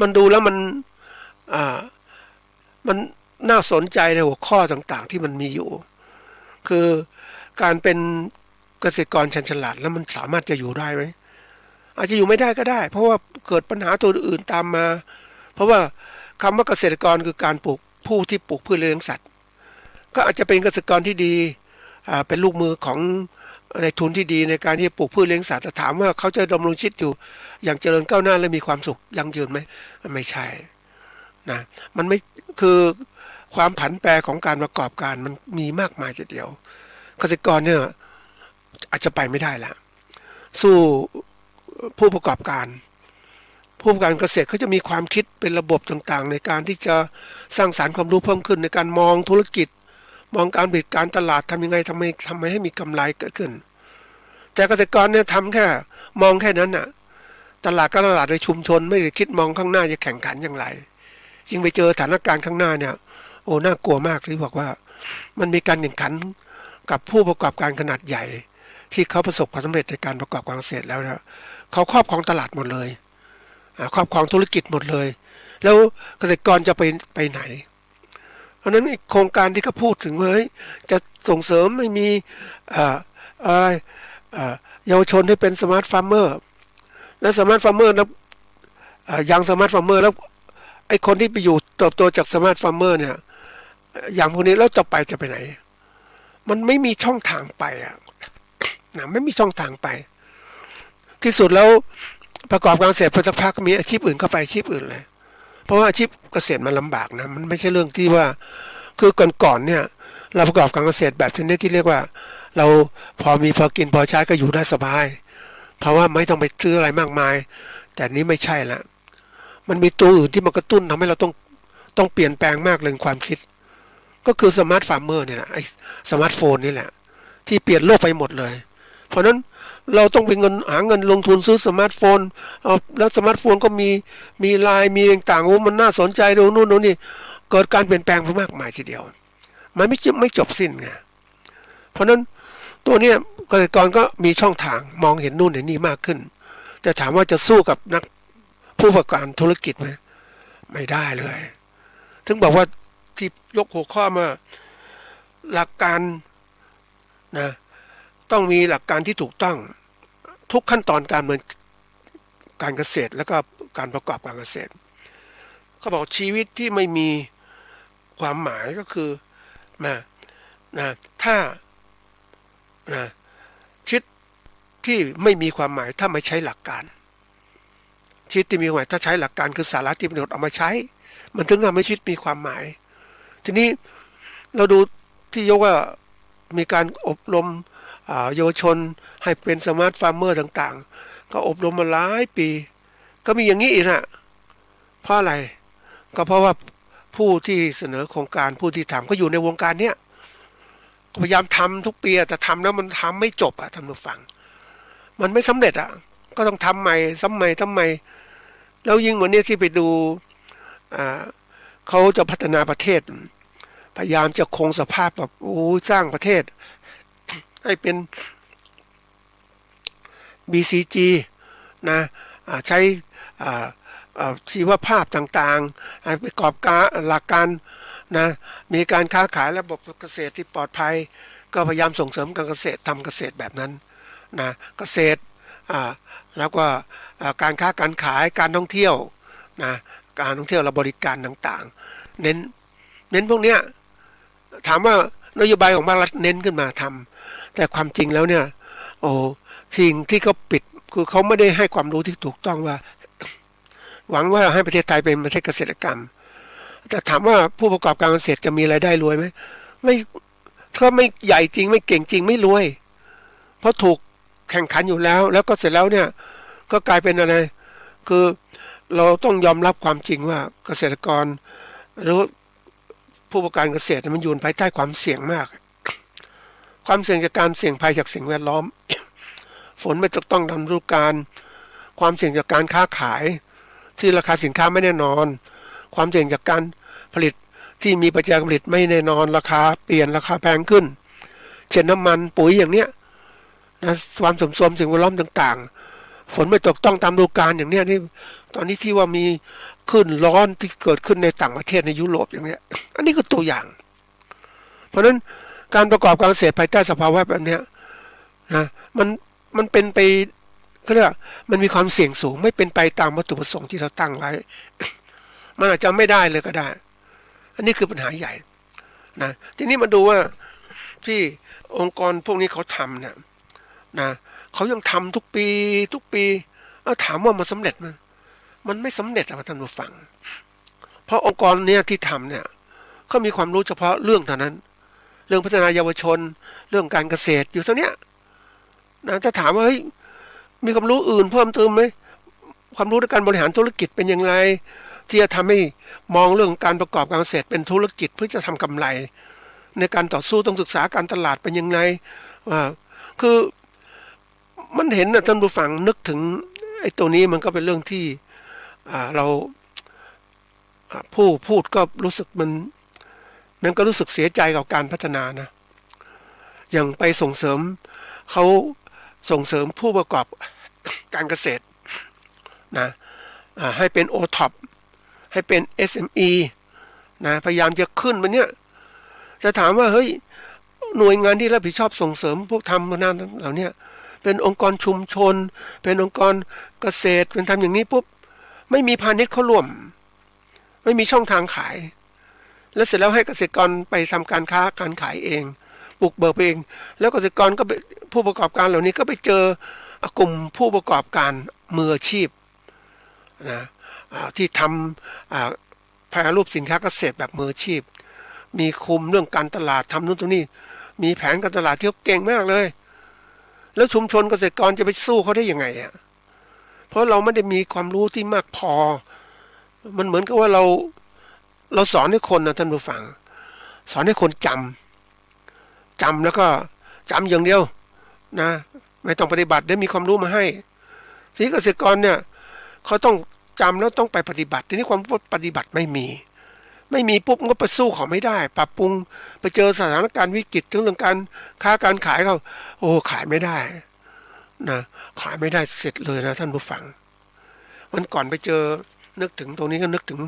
มันดูแล้ว มันน่าสนใจในหัวข้อต่างๆที่มันมีอยู่ คือการเป็นเกษตรกรชันฉลาดแล้วมันสามารถจะอยู่ได้ไหมอาจจะอยู่ไม่ได้ก็ได้เพราะว่าเกิดปัญหาตัวอื่นตามมาเพราะว่าคำว่าเกษตรกรคือการปลูกผู้ที่ปลูกพืชเลี้ยงสัตว์ก็อาจจะเป็นเกษตรกรที่ดีเป็นลูกมือของในทุนที่ดีในการที่ปลูกพืชเลี้ยงสัตว์แต่ถามว่าเขาจะดำรงชีวิตอยู่อย่างเจริญก้าวหน้าและมีความสุขยั่งยืนไหมไม่ใช่นะมันไม่คือความผันแปรของการประกอบการมันมีมากมายทีเดียวเกษตรกรเนี่ยอาจจะไปไม่ได้ละสู้ผู้ประกอบการเกษตรเขาจะมีความคิดเป็นระบบต่างๆในการที่จะสร้างสรรค์ความรู้เพิ่มขึ้นในการมองธุรกิจมองการผลิตการตลาดทำยังไงทำไมให้มีกำไรเกิดขึ้นแต่เกษตรกรเนี่ยทำแค่มองแค่นั้นน่ะตลาดก็ตลาดในชุมชนไม่ได้คิดมองข้างหน้าจะแข่งขันอย่างไรยิ่งไปเจอสถานการณ์ข้างหน้าเนี่ยโอ้น่ากลัวมากที่บอกว่ามันมีการแข่งขันกับผู้ประกอบการขนาดใหญ่ที่เขาประสบความสำเร็จในการประกอบการเกษตรแล้วนะเขาครอบครองตลาดหมดเลยครอบครองธุรกิจหมดเลยแล้วเกษตรกรจะไปไหนเพราะนั้นโครงการที่เขาพูดถึงว่าจะส่งเสริมไม่มีอะไรเยาวชนให้เป็นสมาร์ทฟาร์มเมอร์และสมาร์ทฟาร์มเมอร์แล้วยังสมาร์ทฟาร์มเมอร์แล้วไอ้คนที่ไปอยู่เติบโตจากสมาร์ทฟาร์มเมอร์เนี่ยอย่างพวกนี้แล้วจะไปไหนมันไม่มีช่องทางไปนะไม่มีช่องทางไปที่สุดแล้วประกอบการเกษตรพอสักพักมีอาชีพอื่นเข้าไปอาชีพอื่นเลยเพราะว่าอาชีพเกษตรมันลำบากนะมันไม่ใช่เรื่องที่ว่าคือก่อนเนี่ยเราประกอบการเกษตรแบบชนิดที่เรียกว่าเราพอมีพอกินพอใช้ก็อยู่ได้สบายเพราะว่าไม่ต้องไปซื้ออะไรมากมายแต่นี้ไม่ใช่ละมันมีตัวอื่นที่มากระตุ้นทำให้เราต้องเปลี่ยนแปลงมากเลยความคิดก็คือสมาร์ทฟาร์มเมอร์เนี่ยนะไอ้สมาร์ทโฟนนี่แหละที่เปลี่ยนโลกไปหมดเลยเพราะนั้นเราต้องไปหาเงินลงทุนซื้อสมาร์ทโฟนแล้วสมาร์ทโฟนก็มีไลน์มีต่างๆมันน่าสนใจดูนู่นนี่เกิดการเปลี่ยนแปลงไปมากมายทีเดียวมันไม่จบสิ้นไงเพราะนั้นตัวเนี้ยเกษตรกรก็มีช่องทางมองเห็นนู่นเห็นนี่มากขึ้นแต่ถามว่าจะสู้กับนักผู้ประกอบการธุรกิจไหมไม่ได้เลยถึงบอกว่าที่ยกหัวข้อมาหลักการนะต้องมีหลักการที่ถูกต้องทุกขั้นตอนการเกษตรแล้วก็การประกอบการเกษตรเขาบอกชีวิตที่ไม่มีความหมายก็คือถ้าชีวิตที่ไม่มีความหมายถ้าไม่ใช้หลักการชีวิตที่มีความหมายถ้าใช้หลักการคือสาระที่ประโยชน์เอามาใช้มันถึงทำให้ชีวิตมีความหมายทีนี้เราดูที่ยกว่ามีการอบรมเยาวชนให้เป็นสมาร์ทฟาร์มเมอร์ต่างๆก็อบรมมาหลายปีก็มีอย่างนี้อีกนะเพราะอะไรก็เพราะว่าผู้ที่เสนอโครงการผู้ที่ทำก็อยู่ในวงการเนี้ยพยายามทำทุกปีแต่ทำแล้วมันทำไม่จบท่านผู้ฟังมันไม่สำเร็จก็ต้องทำใหม่ซ้ำใหม่แล้วยิ่งวันนี้ที่ไปดูเขาจะพัฒนาประเทศพยายามจะคงสภาพแบบสร้างประเทศให้เป็น BCG นะใช้ชีวภาพต่างๆให้ประกอบการหลักการนะมีการค้าขายระบบเกษตรที่ปลอดภัยก็พยายามส่งเสริมการเกษตรทำเกษตรแบบนั้นนะเกษตรแล้วก็การค้าการขายการท่องเที่ยวนะการท่องเที่ยวและบริการต่างๆเน้นพวกเนี้ยถามว่านโยบายของภาครัฐเน้นขึ้นมาทำแต่ความจริงแล้วเนี่ยสิ่งที่เขาปิดคือเขาไม่ได้ให้ความรู้ที่ถูกต้องว่าหวังว่าให้ประเทศไทยเป็นประเทศเกษตรกรรมแต่ถามว่าผู้ประกอบการเกษตรจะมีรายได้รวยไหมไม่ถ้าไม่ใหญ่จริงไม่เก่งจริงไม่รวยเพราะถูกแข่งขันอยู่แล้วก็เสร็จแล้วเนี่ยก็กลายเป็นอะไรคือเราต้องยอมรับความจริงว่าเกษตรกรหรือผู้ประกอบการเกษตรมันอยู่ภายใต้ความเสี่ยงมากความเสี่ยงจากการเสี่ยงภัยจากสิ่งแวดล้อมฝนไม่ต้องตามฤดูกาลความเสี่ยงจากการค้าขายที่ราคาสินค้าไม่แน่นอนความเสี่ยงจากการผลิตที่มีปัจจัยการผลิตไม่แน่นอนราคาเปลี่ยนราคาแพงขึ้นเช่นน้ำมันปุ๋ยอย่างเนี้ยนะความสมส่วนสิ่งแวดล้อมต่างๆฝนไม่ตกต้องตามฤดูกาลอย่างเนี้ยที่ตอนนี้ที่ว่ามี ขึ้นร้อนที่เกิดขึ้นในต่างประเทศในยุโรปอย่างเนี้ยอันนี้ก็ตัวอย่างเพราะฉะนั้นการประกอบการเกษตรภายใต้สภาวะแบบเนี้ยนะมันเป็นไปเขาเรียกมันมีความเสี่ยงสูงไม่เป็นไปตามวัตถุประสงค์ที่เราตั้งไว้มันอาจจะไม่ได้เลยก็ได้อันนี้คือปัญหาใหญ่นะทีนี้มาดูว่าที่องค์กรพวกนี้เขาทำเนี่ยนะเขายังทำทุกปีถามว่ามันสำเร็จมันไม่สำเร็จหรอกท่านผู้ฟังเพราะองค์กรเนี้ยที่ทำเนี่ยเขามีความรู้เฉพาะเรื่องเท่านั้นเรื่องพัฒนาเยาวชนเรื่องการเกษตรอยู่เท่านี้นะถ้าถามว่าเฮ้ยมีความรู้อื่นเพิ่มเติมไหมความรู้ในการบริหารธุรกิจเป็นอย่างไรที่จะทำให้มองเรื่องการประกอบการเกษตรเป็นธุรกิจเพื่อจะทำกำไรในการต่อสู้ต้องศึกษาการตลาดเป็นยังไงคือมันเห็นนะท่านผู้ฟังนึกถึงไอ้ตัวนี้มันก็เป็นเรื่องที่เราผู้พูดก็รู้สึกมันก็รู้สึกเสียใจกับการพัฒนานะอย่างไปส่งเสริมเขาส่งเสริมผู้ประกอบการเกษตรนะให้เป็น OTOP ให้เป็น SME นะพยายามจะขึ้นมันเนี่ยจะถามว่าเฮ้ยหน่วยงานที่รับผิดชอบส่งเสริมพวกทำงานเหล่านี้เป็นองค์กรชุมชนเป็นองค์กรเกษตรเป็นทำอย่างนี้ปุ๊บไม่มีพาณิชย์เข้าร่วมไม่มีช่องทางขายแล้วเสร็จแล้วให้เกษตรกรไปทำการค้าการขายเองปลูกเบิกเองแล้วเกษตรกรก็ผู้ประกอบการเหล่านี้ก็ไปเจอกลุ่มผู้ประกอบการมืออาชีพนะที่ทำแปรรูปสินค้าเกษตรแบบมืออาชีพมีคุมเรื่องการตลาดทำนู่นตรงนี้มีแผนการตลาดที่เก่งมากเลยแล้วชุมชนเกษตรกรจะไปสู้เขาได้ยังไงอ่ะเพราะเราไม่ได้มีความรู้ที่มากพอมันเหมือนกับว่าเราสอนให้คนนะท่านผู้ฟังสอนให้คนจำแล้วก็จำอย่างเดียวนะไม่ต้องปฏิบัติได้มีความรู้มาให้ทีนี้เกษตรกรเนี่ยเขาต้องจำแล้วต้องไปปฏิบัติทีนี้ความปฏิบัติไม่มีปุ๊บก็ไปสู้เขาไม่ได้ปรับปรุงไปเจอสถานการณ์วิกฤตถึงเรื่องการค้าการขายเขาโอ้ขายไม่ได้นะขายไม่ได้เสร็จเลยนะท่านผู้ฟังวันก่อนไปเจอนึกถึงตรงนี้ก็นึกถึง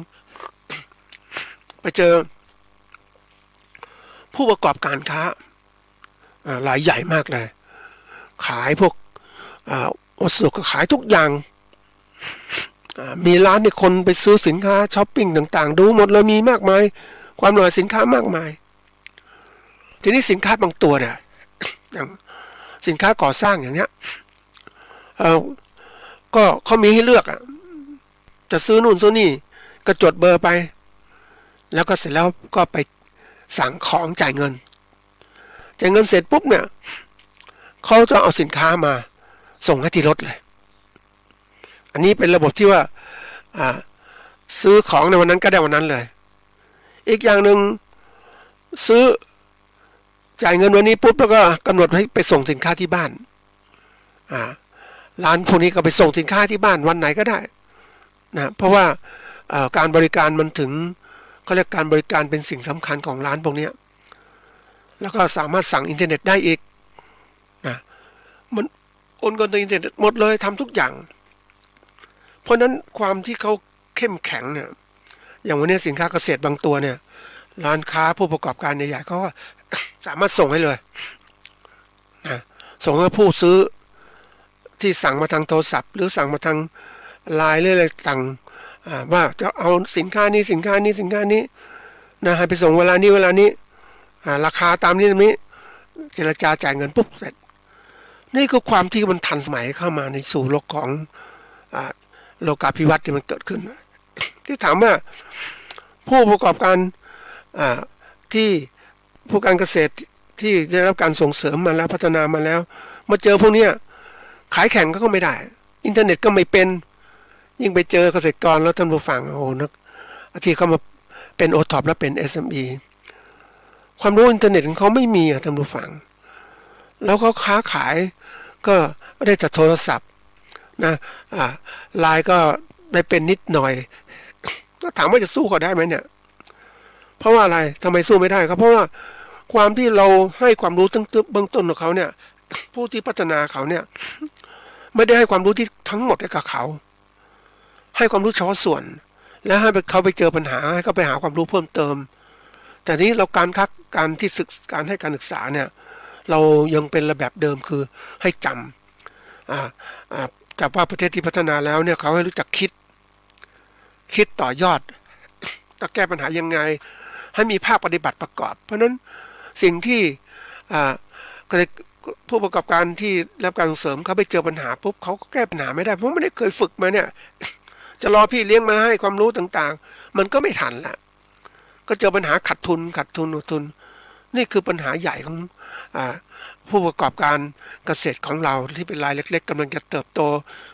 ไปเจอผู้ประกอบการค้ารายใหญ่มากเลยขายพวกวัสดุก็ขายทุกอย่างมีร้านที่คนไปซื้อสินค้าช้อปปิ้งต่างๆดูหมดเลยมีมากมายความหลากหลายสินค้ามากมายทีนี้สินค้าบางตัวเนี่ยอย่างสินค้าก่อสร้างอย่างเนี้ยก็เขามีให้เลือกจะซื้อนู่นซื้อนี่ก็จดเบอร์ไปแล้วก็เสร็จแล้วก็ไปสั่งของจ่ายเงินเสร็จปุ๊บเนี่ยเขาจะเอาสินค้ามาส่งให้ที่รถเลยอันนี้เป็นระบบที่ว่าซื้อของในวันนั้นก็ได้วันนั้นเลยอีกอย่างหนึ่งซื้อจ่ายเงินวันนี้ปุ๊บแล้วก็กำหนดให้ไปส่งสินค้าที่บ้านร้านพวกนี้ก็ไปส่งสินค้าที่บ้านวันไหนก็ได้นะเพราะว่าการบริการมันถึงเขาเรียกการบริการเป็นสิ่งสำคัญของร้านพวกนี้แล้วก็สามารถสั่งอินเทอร์เน็ตได้อีกนะมันโอนเงินทางอินเทอร์เน็ตหมดเลยทำทุกอย่างเพราะนั้นความที่เขาเข้มแข็งเนี่ยอย่างวันนี้สินค้าเกษตรบางตัวเนี่ยร้านค้าผู้ประกอบการใหญ่ๆเขาก็สามารถส่งให้เลยนะส่งให้ผู้ซื้อที่สั่งมาทางโทรศัพท์หรือสั่งมาทางไลน์หรืออะไรต่างว่าจะเอาสินค้านี้นะให้ไปส่งเวลานี้ราคาตามนี้เจรจาจ่ายเงินปุ๊บเสร็จนี่คือความที่มันทันสมัยเข้ามาในสู่โลกของโลกาภิวัตน์ที่มันเกิดขึ้นที่ถามว่าผู้ประกอบการที่ผู้การเกษตรที่ได้รับการส่งเสริมมาแล้วพัฒนามาแล้วมาเจอพวกนี้ขายแข่งก็ไม่ได้อินเทอร์เน็ตก็ไม่เป็นยิ่งไปเจอเกษตรกรแล้วท่านผู้ฟังโอ้นักที่เขามาเป็นOTOPและเป็น SME ความรู้อินเทอร์เน็ตของเขาไม่มีท่านผู้ฟังแล้วเขาค้าขายก็ได้แต่โทรศัพท์นะไลน์ก็ได้เป็นนิดหน่อยก็ถามว่าจะสู้เขาได้ไหมเนี่ยเพราะว่าอะไรทำไมสู้ไม่ได้ครับเพราะว่าความที่เราให้ความรู้ตั้งเบื้องต้นของเขาเนี่ยผู้ที่พัฒนาเขาเนี่ยไม่ได้ให้ความรู้ที่ทั้งหมดให้กับเขาให้ความรู้เฉพาะส่วน แล้วให้เขาไปเจอปัญหาให้เขาไปหาความรู้เพิ่มเติมแต่นี้เราการที่การให้การศึกษาเนี่ยเรายังเป็นระแบบเดิมคือให้จำแต่ว่าประเทศที่พัฒนาแล้วเนี่ยเขาให้รู้จักคิดต่อยอดจะแก้ปัญหายังไงให้มีภาคปฏิบัติประกอบเพราะนั้นสิ่งที่ผู้ประกอบการที่รับการส่งเสริมเขาไปเจอปัญหาปุ๊บเขาก็แก้ปัญหาไม่ได้เพราะไม่ได้เคยฝึกมาเนี่ยจะรอพี่เลี้ยงมาให้ความรู้ต่างๆมันก็ไม่ทันละก็เจอปัญหาขาดทุนนี่คือปัญหาใหญ่ของผู้ประกอบการเกษตรของเราที่เป็นรายเล็กๆกำลังจะเติบโต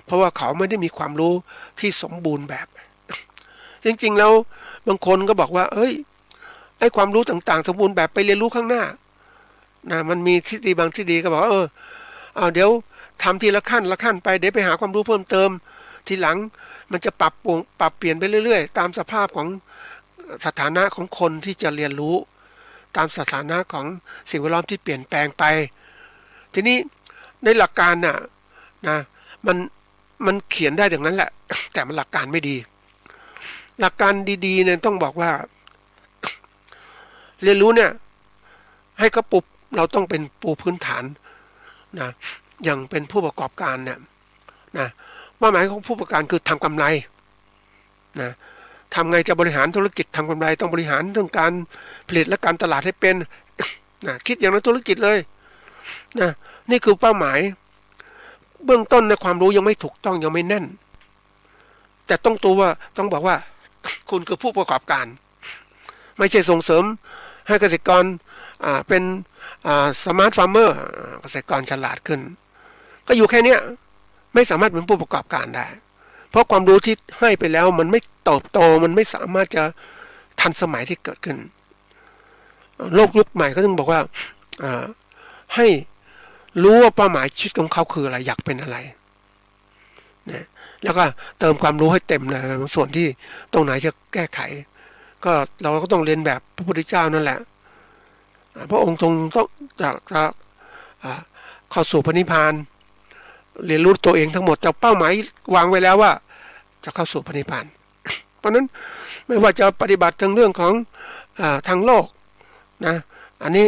เพราะว่าเขาไม่ได้มีความรู้ที่สมบูรณ์แบบจริงๆแล้วบางคนก็บอกว่าเอ้ยไอ้ความรู้ต่างๆสมบูรณ์แบบไปเรียนรู้ข้างหน้านะมันมีทฤษฎีบางทฤษฎีก็บอกว่าเอาเดี๋ยวทำทีละขั้นไปเดี๋ยวไปหาความรู้เพิ่มเติมทีหลังมันจะปรับเปลี่ยนไปเรื่อยๆตามสภาพของสถานะของคนที่จะเรียนรู้ตามสถานะของสิ่งแวดล้อมที่เปลี่ยนแปลงไปทีนี้ในหลักการน่ะนะมันเขียนได้อย่างนั้นแหละแต่มันหลักการไม่ดีหลักการดีๆเนี่ยต้องบอกว่าเรียนรู้เนี่ยให้เขาปุบเราต้องเป็นปูพื้นฐานนะอย่างเป็นผู้ประกอบการเนี่ยนะว่าหมายของผู้ประกอบการคือทำกำไรนะทำไงจะบริหารธุรกิจทำกำไรต้องบริหารเรื่องการผลิตและการตลาดให้เป็นนะคิดอย่างนั้นธุรกิจเลยนะนี่คือเป้าหมายเบื้องต้นในความรู้ยังไม่ถูกต้องยังไม่แน่นแต่ต้องบอกว่าคุณคือผู้ประกอบการไม่ใช่ส่งเสริมให้เกษตรกรเป็นสมาร์ทฟาร์มเมอร์เกษตรกรฉลาดขึ้นก็อยู่แค่นี้ไม่สามารถเป็นผู้ประกอบการได้เพราะความรู้ที่ให้ไปแล้วมันไม่เติบโตมันไม่สามารถจะทันสมัยที่เกิดขึ้นโลกยุคใหม่ก็ต้องบอกว่าให้รู้ว่าเป้าหมายชีวิตของเขาคืออะไรอยากเป็นอะไรนะแล้วก็เติมความรู้ให้เต็มเลยบางส่วนที่ตรงไหนจะแก้ไขก็เราก็ต้องเรียนแบบพระพุทธเจ้านั่นแหละพระองค์ทรงต้องจากเข้าสู่พระนิพพานเรียนรู้ตัวเองทั้งหมดแต่เป้าหมายวางไว้แล้วว่าจะเข้าสู่พระนิพพานเพราะนั้นไม่ว่าจะปฏิบัติทั้งเรื่องของทางโลกนะอันนี้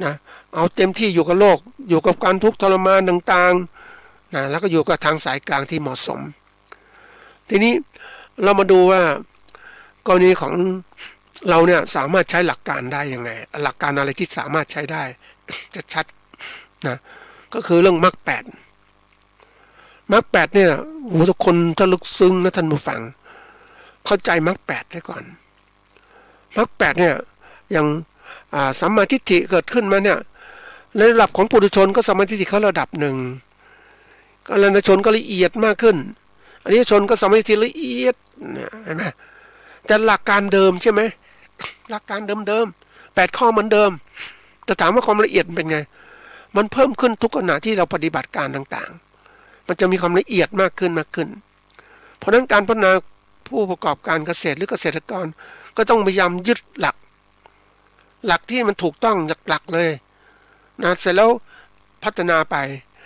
นะเอาเต็มที่อยู่กับโลกอยู่กับการทุกข์ทรมานต่างๆนะแล้วก็อยู่กับทางสายกลางที่เหมาะสมทีนี้เรามาดูว่ากรณีของเราเนี่ยสามารถใช้หลักการได้ยังไงหลักการอะไรที่สามารถใช้ได้จะชัดนะก็คือเรื่องมรรคแปดเนี่ยโอ้ทุกคนถ้าลึกซึ้งนะท่านผู้ฟังเข้าใจมรรคแปดได้ก่อนมรรคแปดเนี่ยอย่างสัมมาทิฏฐิเกิดขึ้นมาเนี่ยในระดับของปุถุชนก็สัมมาทิฏฐิเขาระดับหนึ่งก็อรณชนก็ละเอียดมากขึ้นอริยชนก็สัมมาทิฏฐิละเอียดเห็นไหมแต่หลักการเดิมใช่ไหมหลักการเดิม8 ข้อเหมือนเดิมแต่ถามว่าความละเอียดเป็นไงมันเพิ่มขึ้นทุกขณะที่เราปฏิบัติการต่างๆมันจะมีความละเอียดมากขึ้นเพราะฉะนั้นการพัฒนาผู้ประกอบการเกษตรหรือเกษตรกรก็ต้องพยายามยึดหลักที่มันถูกต้องหลักเลยนะเสร็จแล้วพัฒนาไป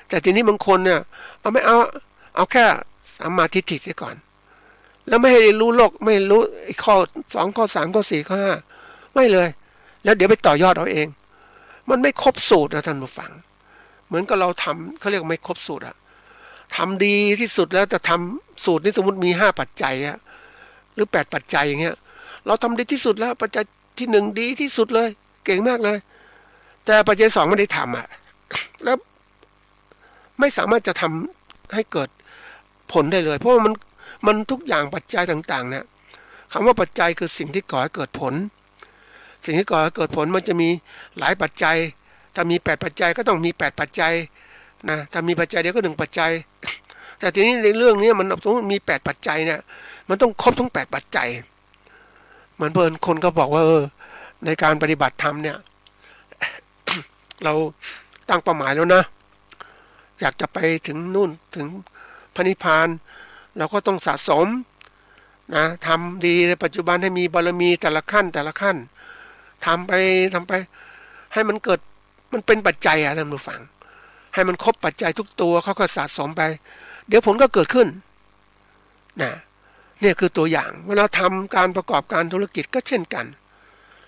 แต่ทีนี้บางคนเนี่ยเอาแค่สัมมาทิฏฐิเสียก่อนแล้วไม่ให้รู้โลกไม่รู้ข้อ2ข้อ3ข้อ4ข้อ5ไม่เลยแล้วเดี๋ยวไปต่อยอดเอาเองมันไม่ครบสูตรนะท่านผู้ฟังเหมือนกับเราทำเขาเรียกไม่ครบสูตรอะทำดีที่สุดแล้วแต่ทำสูตรนี้สมมติมี5 ปัจจัยหรือ8 ปัจจัยอย่างเงี้ยเราทำดีที่สุดแล้วปัจจัยที่1ดีที่สุดเลยเก่งมากเลยแต่ปัจจัย2ไม่ได้ทำแล้วไม่สามารถจะทำให้เกิดผลได้เลยเพราะว่ามันทุกอย่างปัจจัยต่างๆเนี่ยคำว่าปัจจัยคือสิ่งที่ก่อให้เกิดผลสิ่งที่ก่อให้เกิดผลมันจะมีหลายปัจจัยถ้ามี8 ปัจจัยก็ต้องมี8 ปัจจัยนะถ้ามีปัจจัยเดียวก็1 ปัจจัยแต่ทีนี้ในเรื่องนี้มันสมมติมี8 ปัจจัยเนี่ยมันต้องครบทั้ง8 ปัจจัยเหมือนเพื่อนคนก็บอกว่าในการปฏิบัติธรรมเนี่ย เราตั้งเป้าหมายแล้วนะอยากจะไปถึงนู่นถึงพระนิพพานเราก็ต้องสะสมนะทำดีในปัจจุบันให้มีบารมีแต่ละขั้นทำไปให้มันเกิดมันเป็นปัจจัยท่านผู้ฟังให้มันครบปัจจัยทุกตัวเขาก็สะสมไปเดี๋ยวผลก็เกิดขึ้นนะ เนี่ยคือตัวอย่างเวลาทำการประกอบการธุรกิจก็เช่นกัน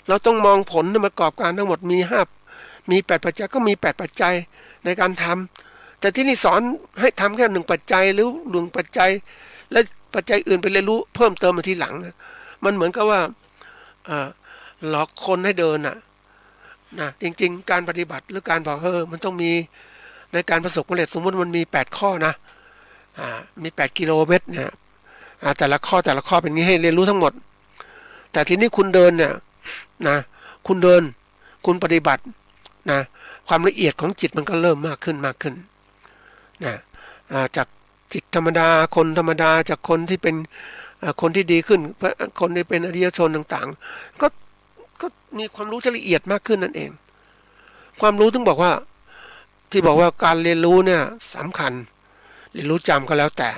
เราต้องมองผลประกอบการทั้งหมดมี8ปัจจัยก็มี8ปัจจัยในการทำแต่ที่นี่สอนให้ทำแค่1ปัจจัยหรือ1ปัจจัยและปัจจัยอื่นไปเรียนรู้เพิ่มเติมมาทีหลังมันเหมือนกับว่าหลอกคนให้เดินนะจริงๆการปฏิบัติหรือการบอกมันต้องมีในการประสบความสำเร็จสมมติมันมี8ข้อนะมี8กิโลเมตรเนี่ยแต่ละข้อเป็นนี้ให้เรียนรู้ทั้งหมดแต่ทีนี้คุณเดินเนี่ยนะคุณเดินคุณปฏิบัตินะความละเอียดของจิตมันก็เริ่มมากขึ้นนะจากจิตธรรมดาคนธรรมดาจากคนที่เป็นคนที่ดีขึ้นคนที่เป็นอริยชนต่างๆก็มีความรู้ที่ละเอียดมากขึ้นนั่นเองความรู้ถึงบอกว่าการเรียนรู้เนี่ยสำคัญเรียนรู้จำก็แล้วแต่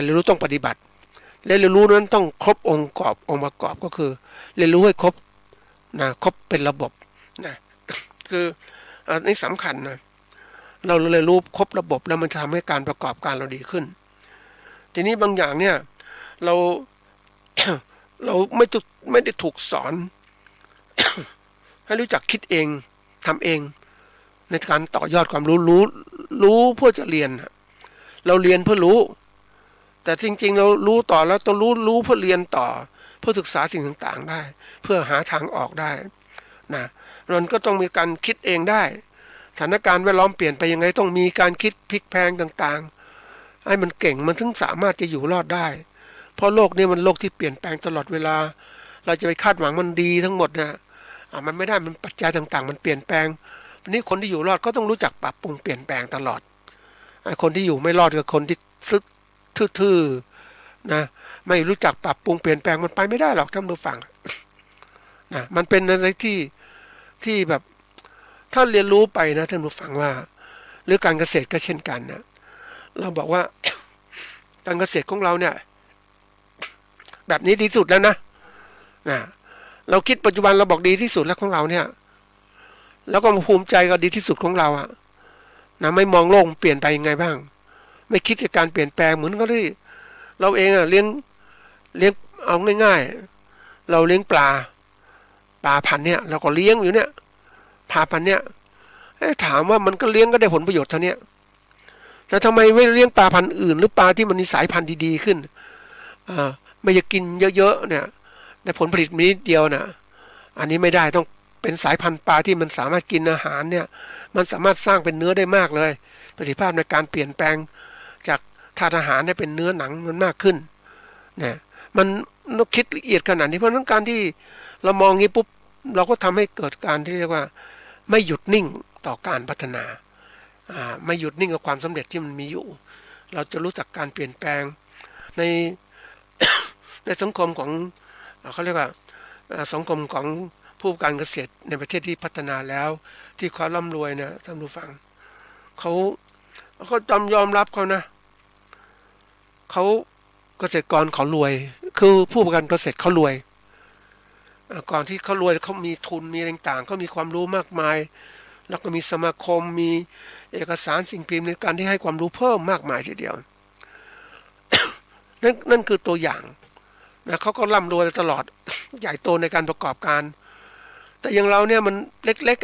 เรียนรู้ต้องปฏิบัติและเรียนรู้นั้นต้องครบองค์ประกอบก็คือเรียนรู้ให้ครบนะครบเป็นระบบนะคือนี่สำคัญนะเราเรียนรู้ครบระบบแล้วมันจะทำให้การประกอบการเราดีขึ้นทีนี้บางอย่างเนี่ยเรา เราไม่ได้ถูกสอนให้รู้จักคิดเองทำเองในการต่อยอดความรู้เพื่อจะเรียนเราเรียนเพื่อรู้แต่จริงๆเรารู้ต่อแล้วต้องรู้เพื่อเรียนต่อเพื่อศึกษาสิ่งต่างๆได้เพื่อหาทางออกได้นะมันก็ต้องมีการคิดเองได้สถานการณ์แวดล้อมเปลี่ยนไปยังไงต้องมีการคิดพลิกแพลงต่างๆให้มันเก่งมันถึงสามารถจะอยู่รอดได้เพราะโลกนี้มันโลกที่เปลี่ยนแปลงตลอดเวลาเราจะไปคาดหวังมันดีทั้งหมดนะมันไม่ได้มันปัจจัยต่างๆมันเปลี่ยนแปลงวันนี้คนที่อยู่รอดก็ต้องรู้จักปรับปรุงเปลี่ยนแปลงตลอดคนที่อยู่ไม่รอดกับคนที่ทื่อๆนะไม่รู้จักปรับปรุงเปลี่ยนแปลงมันไปไม่ได้หรอกท่านผู้ฟังนะมันเป็นอะไรที่แบบถ้าเรียนรู้ไปนะท่านผู้ฟังว่าหรือการเกษตรก็เช่นกันนะเราบอกว่า การเกษตรของเราเนี่ยแบบนี้ดีสุดแล้วนะเราคิดปัจจุบันเราบอกดีที่สุดแล้วของเราเนี่ยแล้วก็ภูมิใจกับดีที่สุดของเรานะไม่มองโลกเปลี่ยนไปยังไงบ้างไม่คิดจะการเปลี่ยนแปลงเหมือนก็ที่เราเองเลี้ยงเอาง่ายๆเราเลี้ยงปลาพันธุ์เนี่ยเราก็เลี้ยงอยู่เนี่ยปลาพันธุ์เนี่ยถามว่ามันก็เลี้ยงก็ได้ผลประโยชน์เท่านี้แต่ทำไมไม่เลี้ยงปลาพันธุ์อื่นหรือปลาที่มันมีสายพันธุ์ดีๆขึ้นไม่อยากกินเยอะๆเนี่ยแต่ผลผลิตมีนิดเดียวนะอันนี้ไม่ได้ต้องเป็นสายพันธุ์ปลาที่มันสามารถกินอาหารเนี่ยมันสามารถสร้างเป็นเนื้อได้มากเลยประสิทธิภาพในการเปลี่ยนแปลงจากธาตุอาหารให้เป็นเนื้อหนังมันมากขึ้นเนี่ยมันต้องคิดละเอียดขนาดนี้เพราะนั้นการที่เรามองงี้ปุ๊บเราก็ทำให้เกิดการที่เรียกว่าไม่หยุดนิ่งต่อการพัฒนาไม่หยุดนิ่งกับความสำเร็จที่มันมีอยู่เราจะรู้จักการเปลี่ยนแปลงใน ในสังคมของเขาเรียกว่าสังคมของผู้การเกษตรในประเทศที่พัฒนาแล้วที่เขาร่ำรวยนะท่านผู้ฟังเขายอมรับเขานะเขาเกษตรกรเขารวยคือผู้ประกันเกษตรเขารวยก่อนที่เขารวยเขามีทุนมีอะไรต่างเขามีความรู้มากมายแล้วก็มีสมาคมมีเอกสารสิ่งพิมพ์ในการที่ให้ความรู้เพิ่มมากมายทีเดียว นั่นคือตัวอย่างนะเขาก็ร่ำรวยตลอด ใหญ่โตในการประกอบการแต่อย่างเราเนี่ยมันเล็ก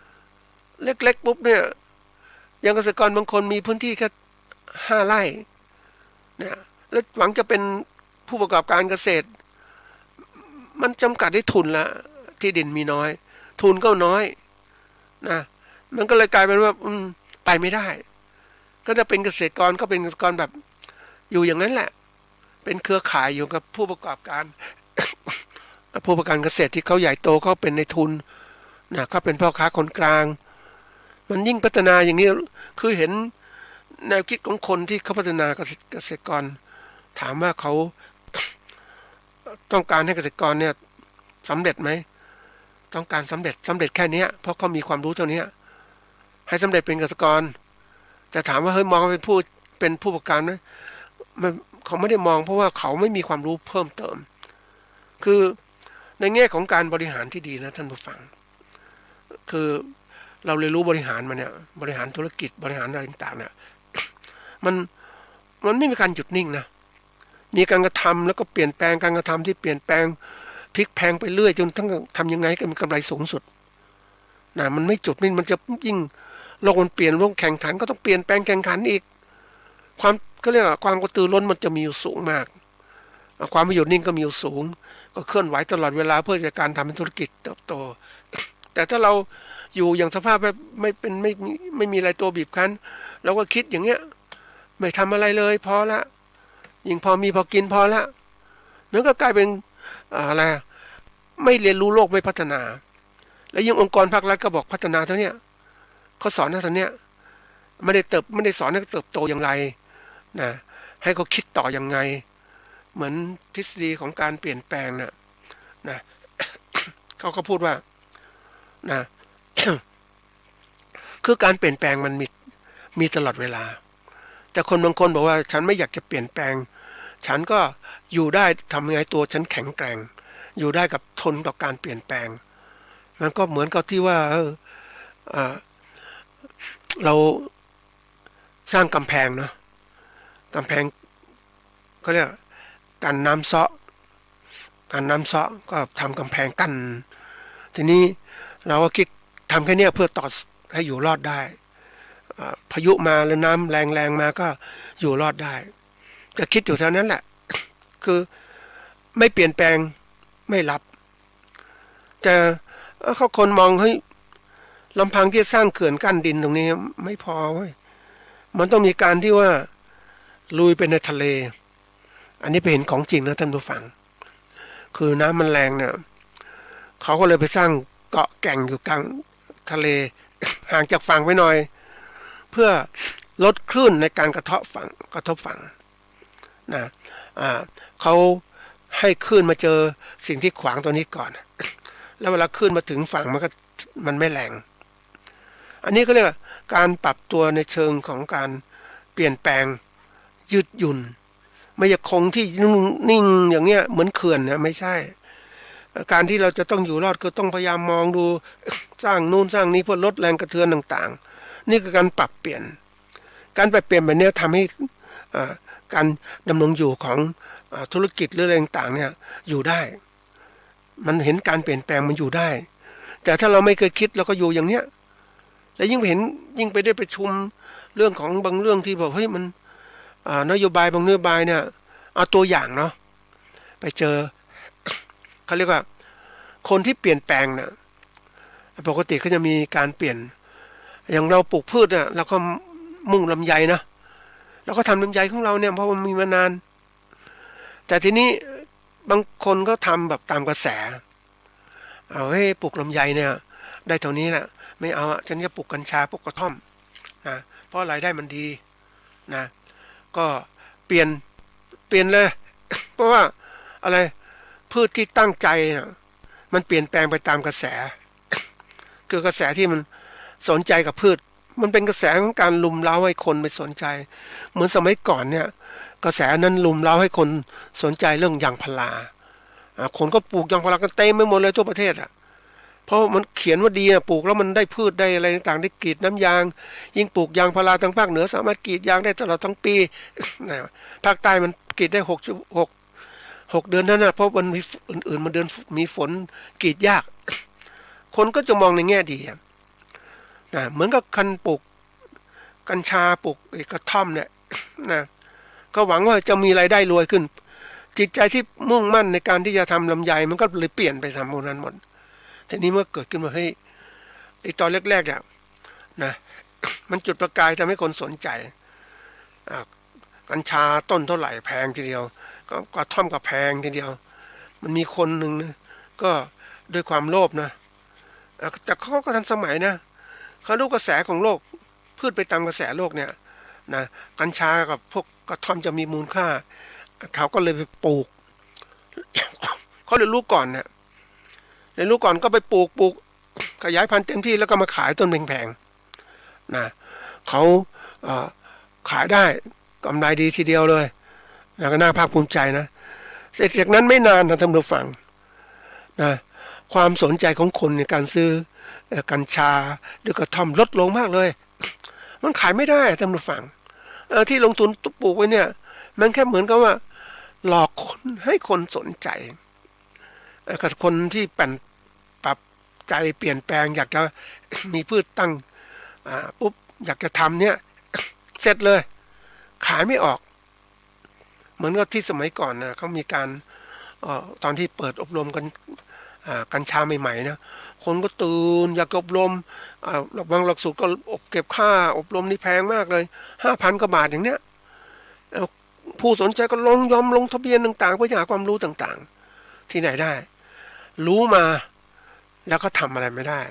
ๆเล็กๆปุ๊บเนี่ยอย่างเกษตรกรบางคนมีพื้นที่แค่5 ไร่เนี่ยแล้วหวังจะเป็นผู้ประกอบการเกษตรมันจำกัดด้วยทุนละที่ดินมีน้อยทุนก็น้อยนะมันก็เลยกลายเป็นว่าไปไม่ได้ก็จะเป็นเกษตรกรก็เป็นเกษตรกรแบบอยู่อย่างนั้นแหละเป็นเครือข่ายอยู่กับผู้ประกอบการ ผู้ประกอบการเกษตรที่เขาใหญ่โตเขาเป็นในทุนนะเขาเป็นพ่อค้าคนกลางมันยิ่งพัฒนาอย่างนี้คือเห็นแนวคิดของคนที่เขาพัฒนาเกษตรกรถามว่าเขา ต้องการให้เกษตรกรเนี่ยสำเร็จไหมต้องการสำเร็จแค่นี้เพราะเขามีความรู้เท่านี้ให้สำเร็จเป็นเกษตรกรแต่ถามว่าเฮ้ยมองเป็นผู้ประกอบการไหมเขาไม่ได้มองเพราะว่าเขาไม่มีความรู้เพิ่มเติมคือในแง่ของการบริหารที่ดีนะท่านผู้ฟังคือเราเรียนรู้บริหารมาเนี่ยบริหารธุรกิจบริหารอะไรต่างๆเนี่ยมันไม่มีการหยุดนิ่งนะ มีการกระทำแล้วก็เปลี่ยนแปลงการกระทำที่เปลี่ยนแปลงพลิกแพลงไปเรื่อยจนทั้งทำยังไงให้มีกำไรสูงสุดนะมันไม่จุดนี่มันจะยิ่งโลกมันเปลี่ยนโลกแข่งขันก็ต้องเปลี่ยนแปลงแข่งขันอีกความก็เรียกว่าความกระตือร้นมันจะมีอยู่สูงมากความไม่หยุดนิ่งก็มีอยู่สูงก็เคลื่อนไหวตลอดเวลาเพื่อจะการทำให้ธุรกิจเติบโตแต่ถ้าเราอยู่อย่างสภาพแบบไม่มีอะไรตัวบีบคั้นเราก็คิดอย่างเงี้ยไม่ทำอะไรเลยพอละยิ่งพอมีพอกินพอละมันก็กลายเป็นอะไรไม่เรียนรู้โลกไม่พัฒนา และยิ่งองค์กรภาครัฐก็บอกพัฒนาเท่านี้เขาสอนเท่านี้ไม่ได้สอนให้เติบโตอย่างไรนะให้เขาคิดต่อยังไงเหมือนทฤษฎีของการเปลี่ยนแปลงนะ เขาก็พูดว่านะ คือการเปลี่ยนแปลงมันมีตลอดเวลาแต่คนบางคนบอกว่าฉันไม่อยากจะเปลี่ยนแปลงฉันก็อยู่ได้ทำยังไงตัวฉันแข็งแกร่งอยู่ได้กับทนต่อการเปลี่ยนแปลงมันก็เหมือนกับที่ว่าเราสร้างกำแพงเนาะกำแพงเขาเรียกกันน้ำเซาะก็ทำกำแพงกั้นทีนี้เราก็คิดทำแค่นี้เพื่อต่อให้อยู่รอดได้พายุมาแล้วน้ำแรงมาก็อยู่รอดได้ก็คิดอยู่เท่านั้นแหละคือไม่เปลี่ยนแปลงไม่รับแต่เขาคนมองเฮ้ยลำพังที่สร้างเขื่อนกั้นดินตรงนี้ไม่พอเว้ยมันต้องมีการที่ว่าลุยไปในทะเลอันนี้ไปเห็นของจริงนะท่านผู้ฟังคือน้ำมันแรงเนี่ยเขาก็เลยไปสร้างเกาะแก่งอยู่กลางทะเล ห่างจากฝั่งไปหน่อยเพื่อลดคลื่นในการกระทบฝั่งนะเขาให้คลื่นมาเจอสิ่งที่ขวางตัวนี้ก่อน แล้วเวลาคลื่นมาถึงฝั่งมันไม่แรงอันนี้ก็เรียกว่าการปรับตัวในเชิงของการเปลี่ยนแปลงยืดหยุ่นไม่อยากคงที่นิ่งอย่างเงี้ยเหมือนเขื่อนนะไม่ใช่การที่เราจะต้องอยู่รอดก็ต้องพยายามมองดูสร้างนู่นสร้างนี้เพื่อลดแรงกระเทือนต่างๆนี่คือการปรับเปลี่ยนการปรับเปลี่ยนแบบนี้ทำให้การดำรงอยู่ของธุรกิจหรืออะไรต่างๆเนี่ยอยู่ได้มันเห็นการเปลี่ยนแปลงมันอยู่ได้แต่ถ้าเราไม่เคยคิดเราก็อยู่อย่างเนี้ยแล้วยิ่งไปได้ประชุมเรื่องของบางเรื่องที่บอกเฮ้ยมันนโยบายบางนโยบายเนี่ยเอาตัวอย่างเนาะไปเจอเขาเรียกว่าคนที่เปลี่ยนแปลงเนี่ยปกติเขาจะมีการเปลี่ยนอย่างเราปลูกพืชเนี่ยเราก็มุ่งลำไยนะเราก็ทำลำไยของเราเนี่ยเพราะมันมีมานานแต่ทีนี้บางคนก็ทำแบบตามกระแสเอาให้ปลูกลำไยเนี่ยได้เท่านี้แหละไม่เอาฉันจะปลูกกัญชาปลูกกระท่อมนะเพราะรายได้มันดีนะก็เปลี่ยนเลย เพราะว่าอะไรพืชที่ตั้งใจนะมันเปลี่ยนแปลงไปตามกระแส คือกระแสที่มันสนใจกับพืชมันเป็นกระแสของการลุมเร้าให้คนไปสนใจเหมือนสมัยก่อนเนี่ยกระแสนั้นลุมเร้าให้คนสนใจเรื่องยางพาราคนก็ปลูกยางพารากันเต็มไปหมดเลยทั่วประเทศเพราะมันเขียนว่าดีปลูกแล้วมันได้พืชได้อะไรต่างๆได้กรีดน้ำยางยิ่งปลูกยางพาราทางภาคเหนือสามารถกรีดยางได้ตลอดทั้งปี ภาคใต้มันกรีดได้6 เดือนนั่นนะเพราะมันมีอื่นๆมันเดือนมีฝนกรีดยาก คนก็จะมองในแง่ดีนะเหมือนกับคันปลูกกัญชาปลูกกระท่อมเนี่ยนะก็หวังว่าจะมีรายได้รวยขึ้นจิตใจที่มุ่งมั่นในการที่จะทำลำไยมันก็เลยเปลี่ยนไปทำโมนั้นหมดทีนี้เมื่อเกิดขึ้นมาเฮ้ยไอตอนแรกๆเนี่ยนะ มันจุดประกายทำให้คนสนใจกัญชาต้นเท่าไหร่แพงทีเดียวก็กระท่อมก็แพงทีเดียวมันมีคนหนึ่งนะก็ด้วยความโลภนะแต่เขาก็ทันสมัยนะเขารู้กระแสของโลกพืชไปตามกระแสโลกเนี่ยนะกัญชากับพวกกระท่อมจะมีมูลค่าเขาก็เลยไปปลูก เขาเลยรู้ก่อนเนี่ยเลยรู้ก่อนก็ไปปลูกขยายพันธุ์เต็มที่แล้วก็มาขายต้นแพงๆนะเขาขายได้กำไรดีทีเดียวเลยนะก็น่าภาคภูมิใจนะเสร็จจากนั้นไม่นานนะท่านผู้ฟังนะความสนใจของคนในการซื้อกัญชาหรือกระท่อมลดลงมากเลยมันขายไม่ได้ท่านผู้ฟังที่ลงทุนปลูกไว้เนี่ยมันแค่เหมือนกับว่า หลอกคนให้คนสนใจกับคนที่ปรับใจเปลี่ยนแปลงอยากจะมีพืชตั้งปุ๊บอยากจะทำเนี่ยเสร็จเลยขายไม่ออกเหมือนกับที่สมัยก่อนนะเขามีการตอนที่เปิดอบรมกันกัญชาใหม่ๆนะคนก็ตื่นอยากอบรมบางหลักสูตรก็เก็บค่าอบรมนี่แพงมากเลย5,000 กว่าบาทอย่างเนี้ยผู้สนใจก็ยอมลงทะเบียนต่างๆเพื่อหาความรู้ต่างๆที่ไหนได้รู้มาแล้วก็ทำอะไรไม่ได้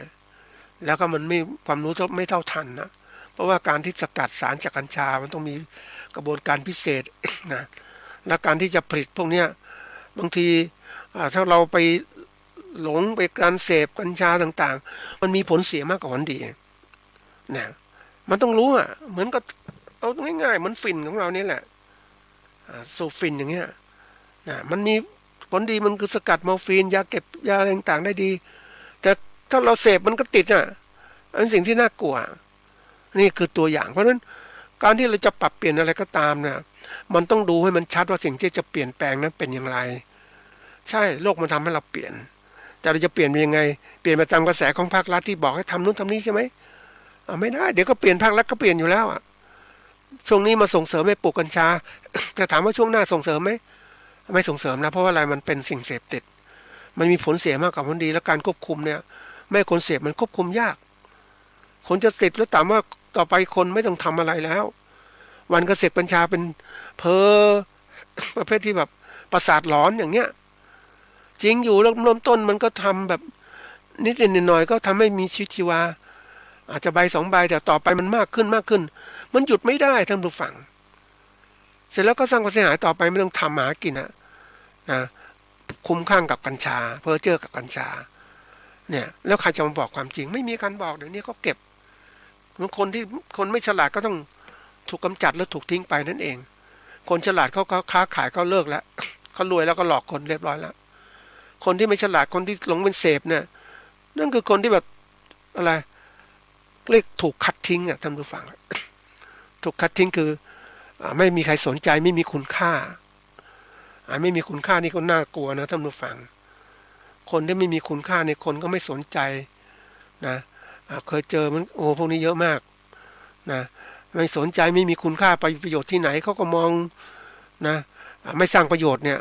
แล้วก็มันไม่ความรู้ไม่เท่าทันนะเพราะว่าการที่สกัดสารจากกัญชามันต้องมีกระบวนการพิเศษนะและการที่จะผลิตพวกเนี้ยบางทีถ้าเราไปหลงไปการเสพกัญชาต่างๆมันมีผลเสียมากกว่าผลดีนะมันต้องรู้เหมือนกับเอาง่ายๆเหมือนฝิ่นของเรานี่แหละสูบฝิ่นอย่างเงี้ยนะมันมีผลดีมันคือสกัดมอร์ฟีนยาเก็บยาอะไรต่างๆได้ดีแต่ถ้าเราเสพมันก็ติดอันสิ่งที่น่ากลัวนี่คือตัวอย่างเพราะฉะนั้นการที่เราจะปรับเปลี่ยนอะไรก็ตามนะมันต้องดูให้มันชัดว่าสิ่งที่จะเปลี่ยนแปลงนั้นเป็นอย่างไรใช่โลกมันทำให้เราเปลี่ยนแต่เราจะเปลี่ยนไปยังไงเปลี่ยนไปตามกระแสของภาครัฐที่บอกให้ทำนู้นทำนี้ใช่ไหมไม่ได้เดี๋ยวก็เปลี่ยนภาครัฐก็เปลี่ยนอยู่แล้วช่วงนี้มาส่งเสริมให้ปลูกกัญชาจะถามว่าช่วงหน้าส่งเสริมไหมไม่ส่งเสริมนะเพราะว่าอะไรมันเป็นสิ่งเสพติดมันมีผลเสียมากกว่าผลดีและการควบคุมเนี่ยไม่คนเสพมันควบคุมยากคนจะติดแล้วถามว่าต่อไปคนไม่ต้องทำอะไรแล้ววันก็เสพกัญชาเป็นเพอประเภทที่แบบประสาทหลอนอย่างเนี้ยจริงอยู่เริ่มต้นมันก็ทำแบบนิดหน่อยก็ทำให้มีชีวิตชีวาอาจจะใบ2 ใบแต่ต่อไปมันมากขึ้นมันหยุดไม่ได้ท่านผู้ฟังเสร็จแล้วก็สร้างความเสียหายต่อไปไม่ต้องทำหากินนะคุ้มข้างกับกัญชาเพ้อเจ้อกับกัญชาเนี่ยแล้วใครจะมาบอกความจริงไม่มีการบอกเดี๋ยวนี้เขาเก็บคนไม่ฉลาดก็ต้องถูกกำจัดแล้วถูกทิ้งไปนั่นเองคนฉลาดเขาค้าขายเขาเลิกแล้วเขารวยแล้วก็หลอกคนเรียบร้อยแล้วคนที่ไม่ฉลาดคนที่หลงเป็นเสพเนี่ยนั่นคือคนที่แบบอะไรเรียกถูกคัดทิ้งท่านผู้ฟังถูกคัดทิ้งคือไม่มีใครสนใจไม่มีคุณค่าไม่มีคุณค่านี่ก็น่ากลัวนะท่านผู้ฟังคนที่ไม่มีคุณค่าในคนก็ไม่สนใจนะเคยเจอมันพวกนี้เยอะมากนะไม่สนใจไม่มีคุณค่าไปประโยชน์ที่ไหนเขาก็มองนะไม่สร้างประโยชน์เนี่ย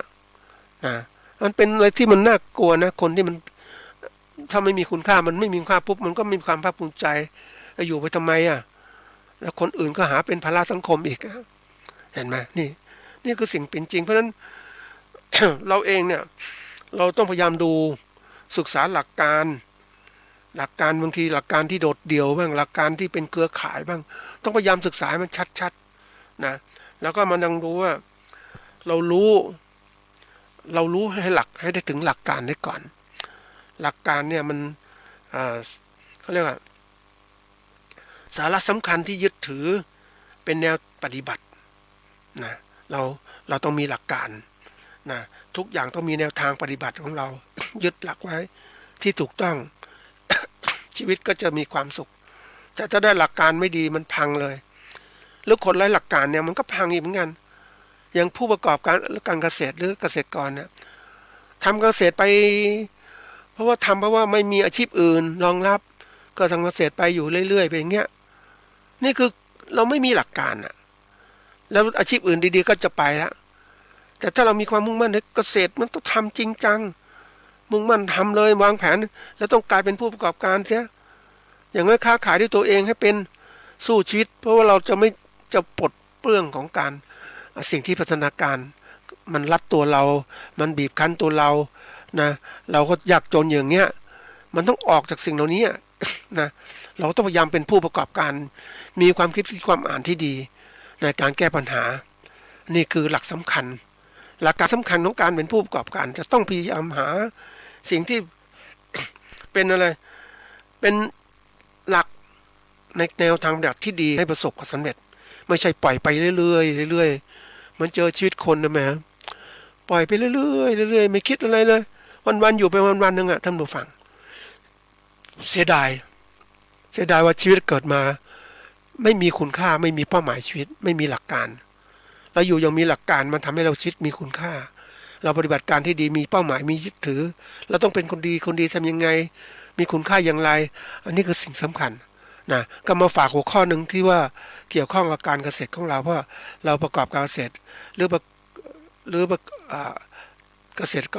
นะมันเป็นอะไรที่มันน่ากลัวนะคนที่มันถ้าไม่มีคุณค่ามันไม่มีคุณค่าปุ๊บมันก็ไม่มีความภาคภูมิใจอยู่ไปทำไมแล้วคนอื่นก็หาเป็นภาระสังคมอีกเห็นไหมนี่คือสิ่งเป็นจริงเพราะฉะนั้น เราเองเนี่ยเราต้องพยายามดูศึกษาหลักการบางทีหลักการที่โดดเดี่ยวบ้างหลักการที่เป็นเครือข่ายบ้างต้องพยายามศึกษาให้มันชัดๆนะแล้วก็มานั่งดูว่าเรารู้ให้ได้ถึงหลักการได้ก่อนหลักการเนี่ยมันเขาเรียกว่าสาระสำคัญที่ยึดถือเป็นแนวปฏิบัตินะเราต้องมีหลักการนะทุกอย่างต้องมีแนวทางปฏิบัติของเรา ยึดหลักไว้ที่ถูกต้อง ชีวิตก็จะมีความสุขแต่ถ้าได้หลักการไม่ดีมันพังเลยแล้วคนไร้หลักการเนี่ยมันก็พังอีกเหมือนกันอย่างผู้ประกอบการเกษตรหรือเกษตรกรเนี่ยทำเกษตรไปเพราะว่าไม่มีอาชีพอื่นรองรับก็ทำเกษตรไปอยู่เรื่อยๆไปอย่างเงี้ยนี่คือเราไม่มีหลักการแล้วอาชีพอื่นดีๆก็จะไปแล้วแต่ถ้าเรามีความมุ่งมั่นในเกษตรมันต้องทำจริงจังมุ่งมั่นทำเลยวางแผนแล้วต้องกลายเป็นผู้ประกอบการเสียอย่างน้อยค้าขายด้วยตัวเองให้เป็นสู้ชีวิตเพราะว่าเราจะปลดเปลื้องของการสิ่งที่พัฒนาการมันรัดตัวเรามันบีบคั้นตัวเรานะเราก็ยากจนอย่างเงี้ยมันต้องออกจากสิ่งเหล่านี้นะเราต้องพยายามเป็นผู้ประกอบการมีความคิดความอ่านที่ดีในการแก้ปัญหานี่คือหลักสำคัญหลักการสำคัญของการเป็นผู้ประกอบการจะต้องพยายามหาสิ่งที่ เป็นอะไรเป็นหลักในแนวทางแบบที่ดีให้ประสบความสำเร็จไม่ใช่ปล่อยไปเรื่อยๆมันเจอชีวิตคนนะแม่ปล่อยไปเรื่อยๆไม่คิดอะไรเลยวันๆอยู่ไปวันๆนึงท่านผู้ฟังเสียดายว่าชีวิตเกิดมาไม่มีคุณค่าไม่มีเป้าหมายชีวิตไม่มีหลักการ เราอยู่อย่างมีหลักการมันทำให้เราชีวิตมีคุณค่า เราปฏิบัติการที่ดีมีเป้าหมายมียึดถือเราต้องเป็นคนดีทำยังไงมีคุณค่าอย่างไรอันนี้คือสิ่งสำคัญนะก็มาฝากหัวข้อหนึ่งที่ว่าเกี่ยวข้องกับการเกษตรของเราเพราะเราประกอบการเกษตรหรือเกษตรก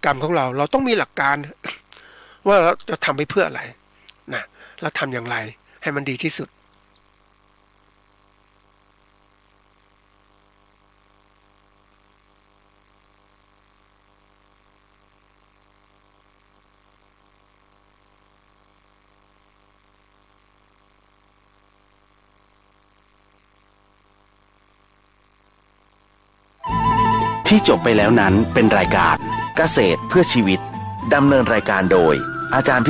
รรมของเราต้องมีหลักการ ว่าเราจะทำไปเพื่ออะไรนะแล้วทำอย่างไรให้มันดีที่สุดที่จบไปแล้วนั้นเป็นรายการเกษตรเพื่อชีวิตดำเนินรายการโดยอาจารย์พิ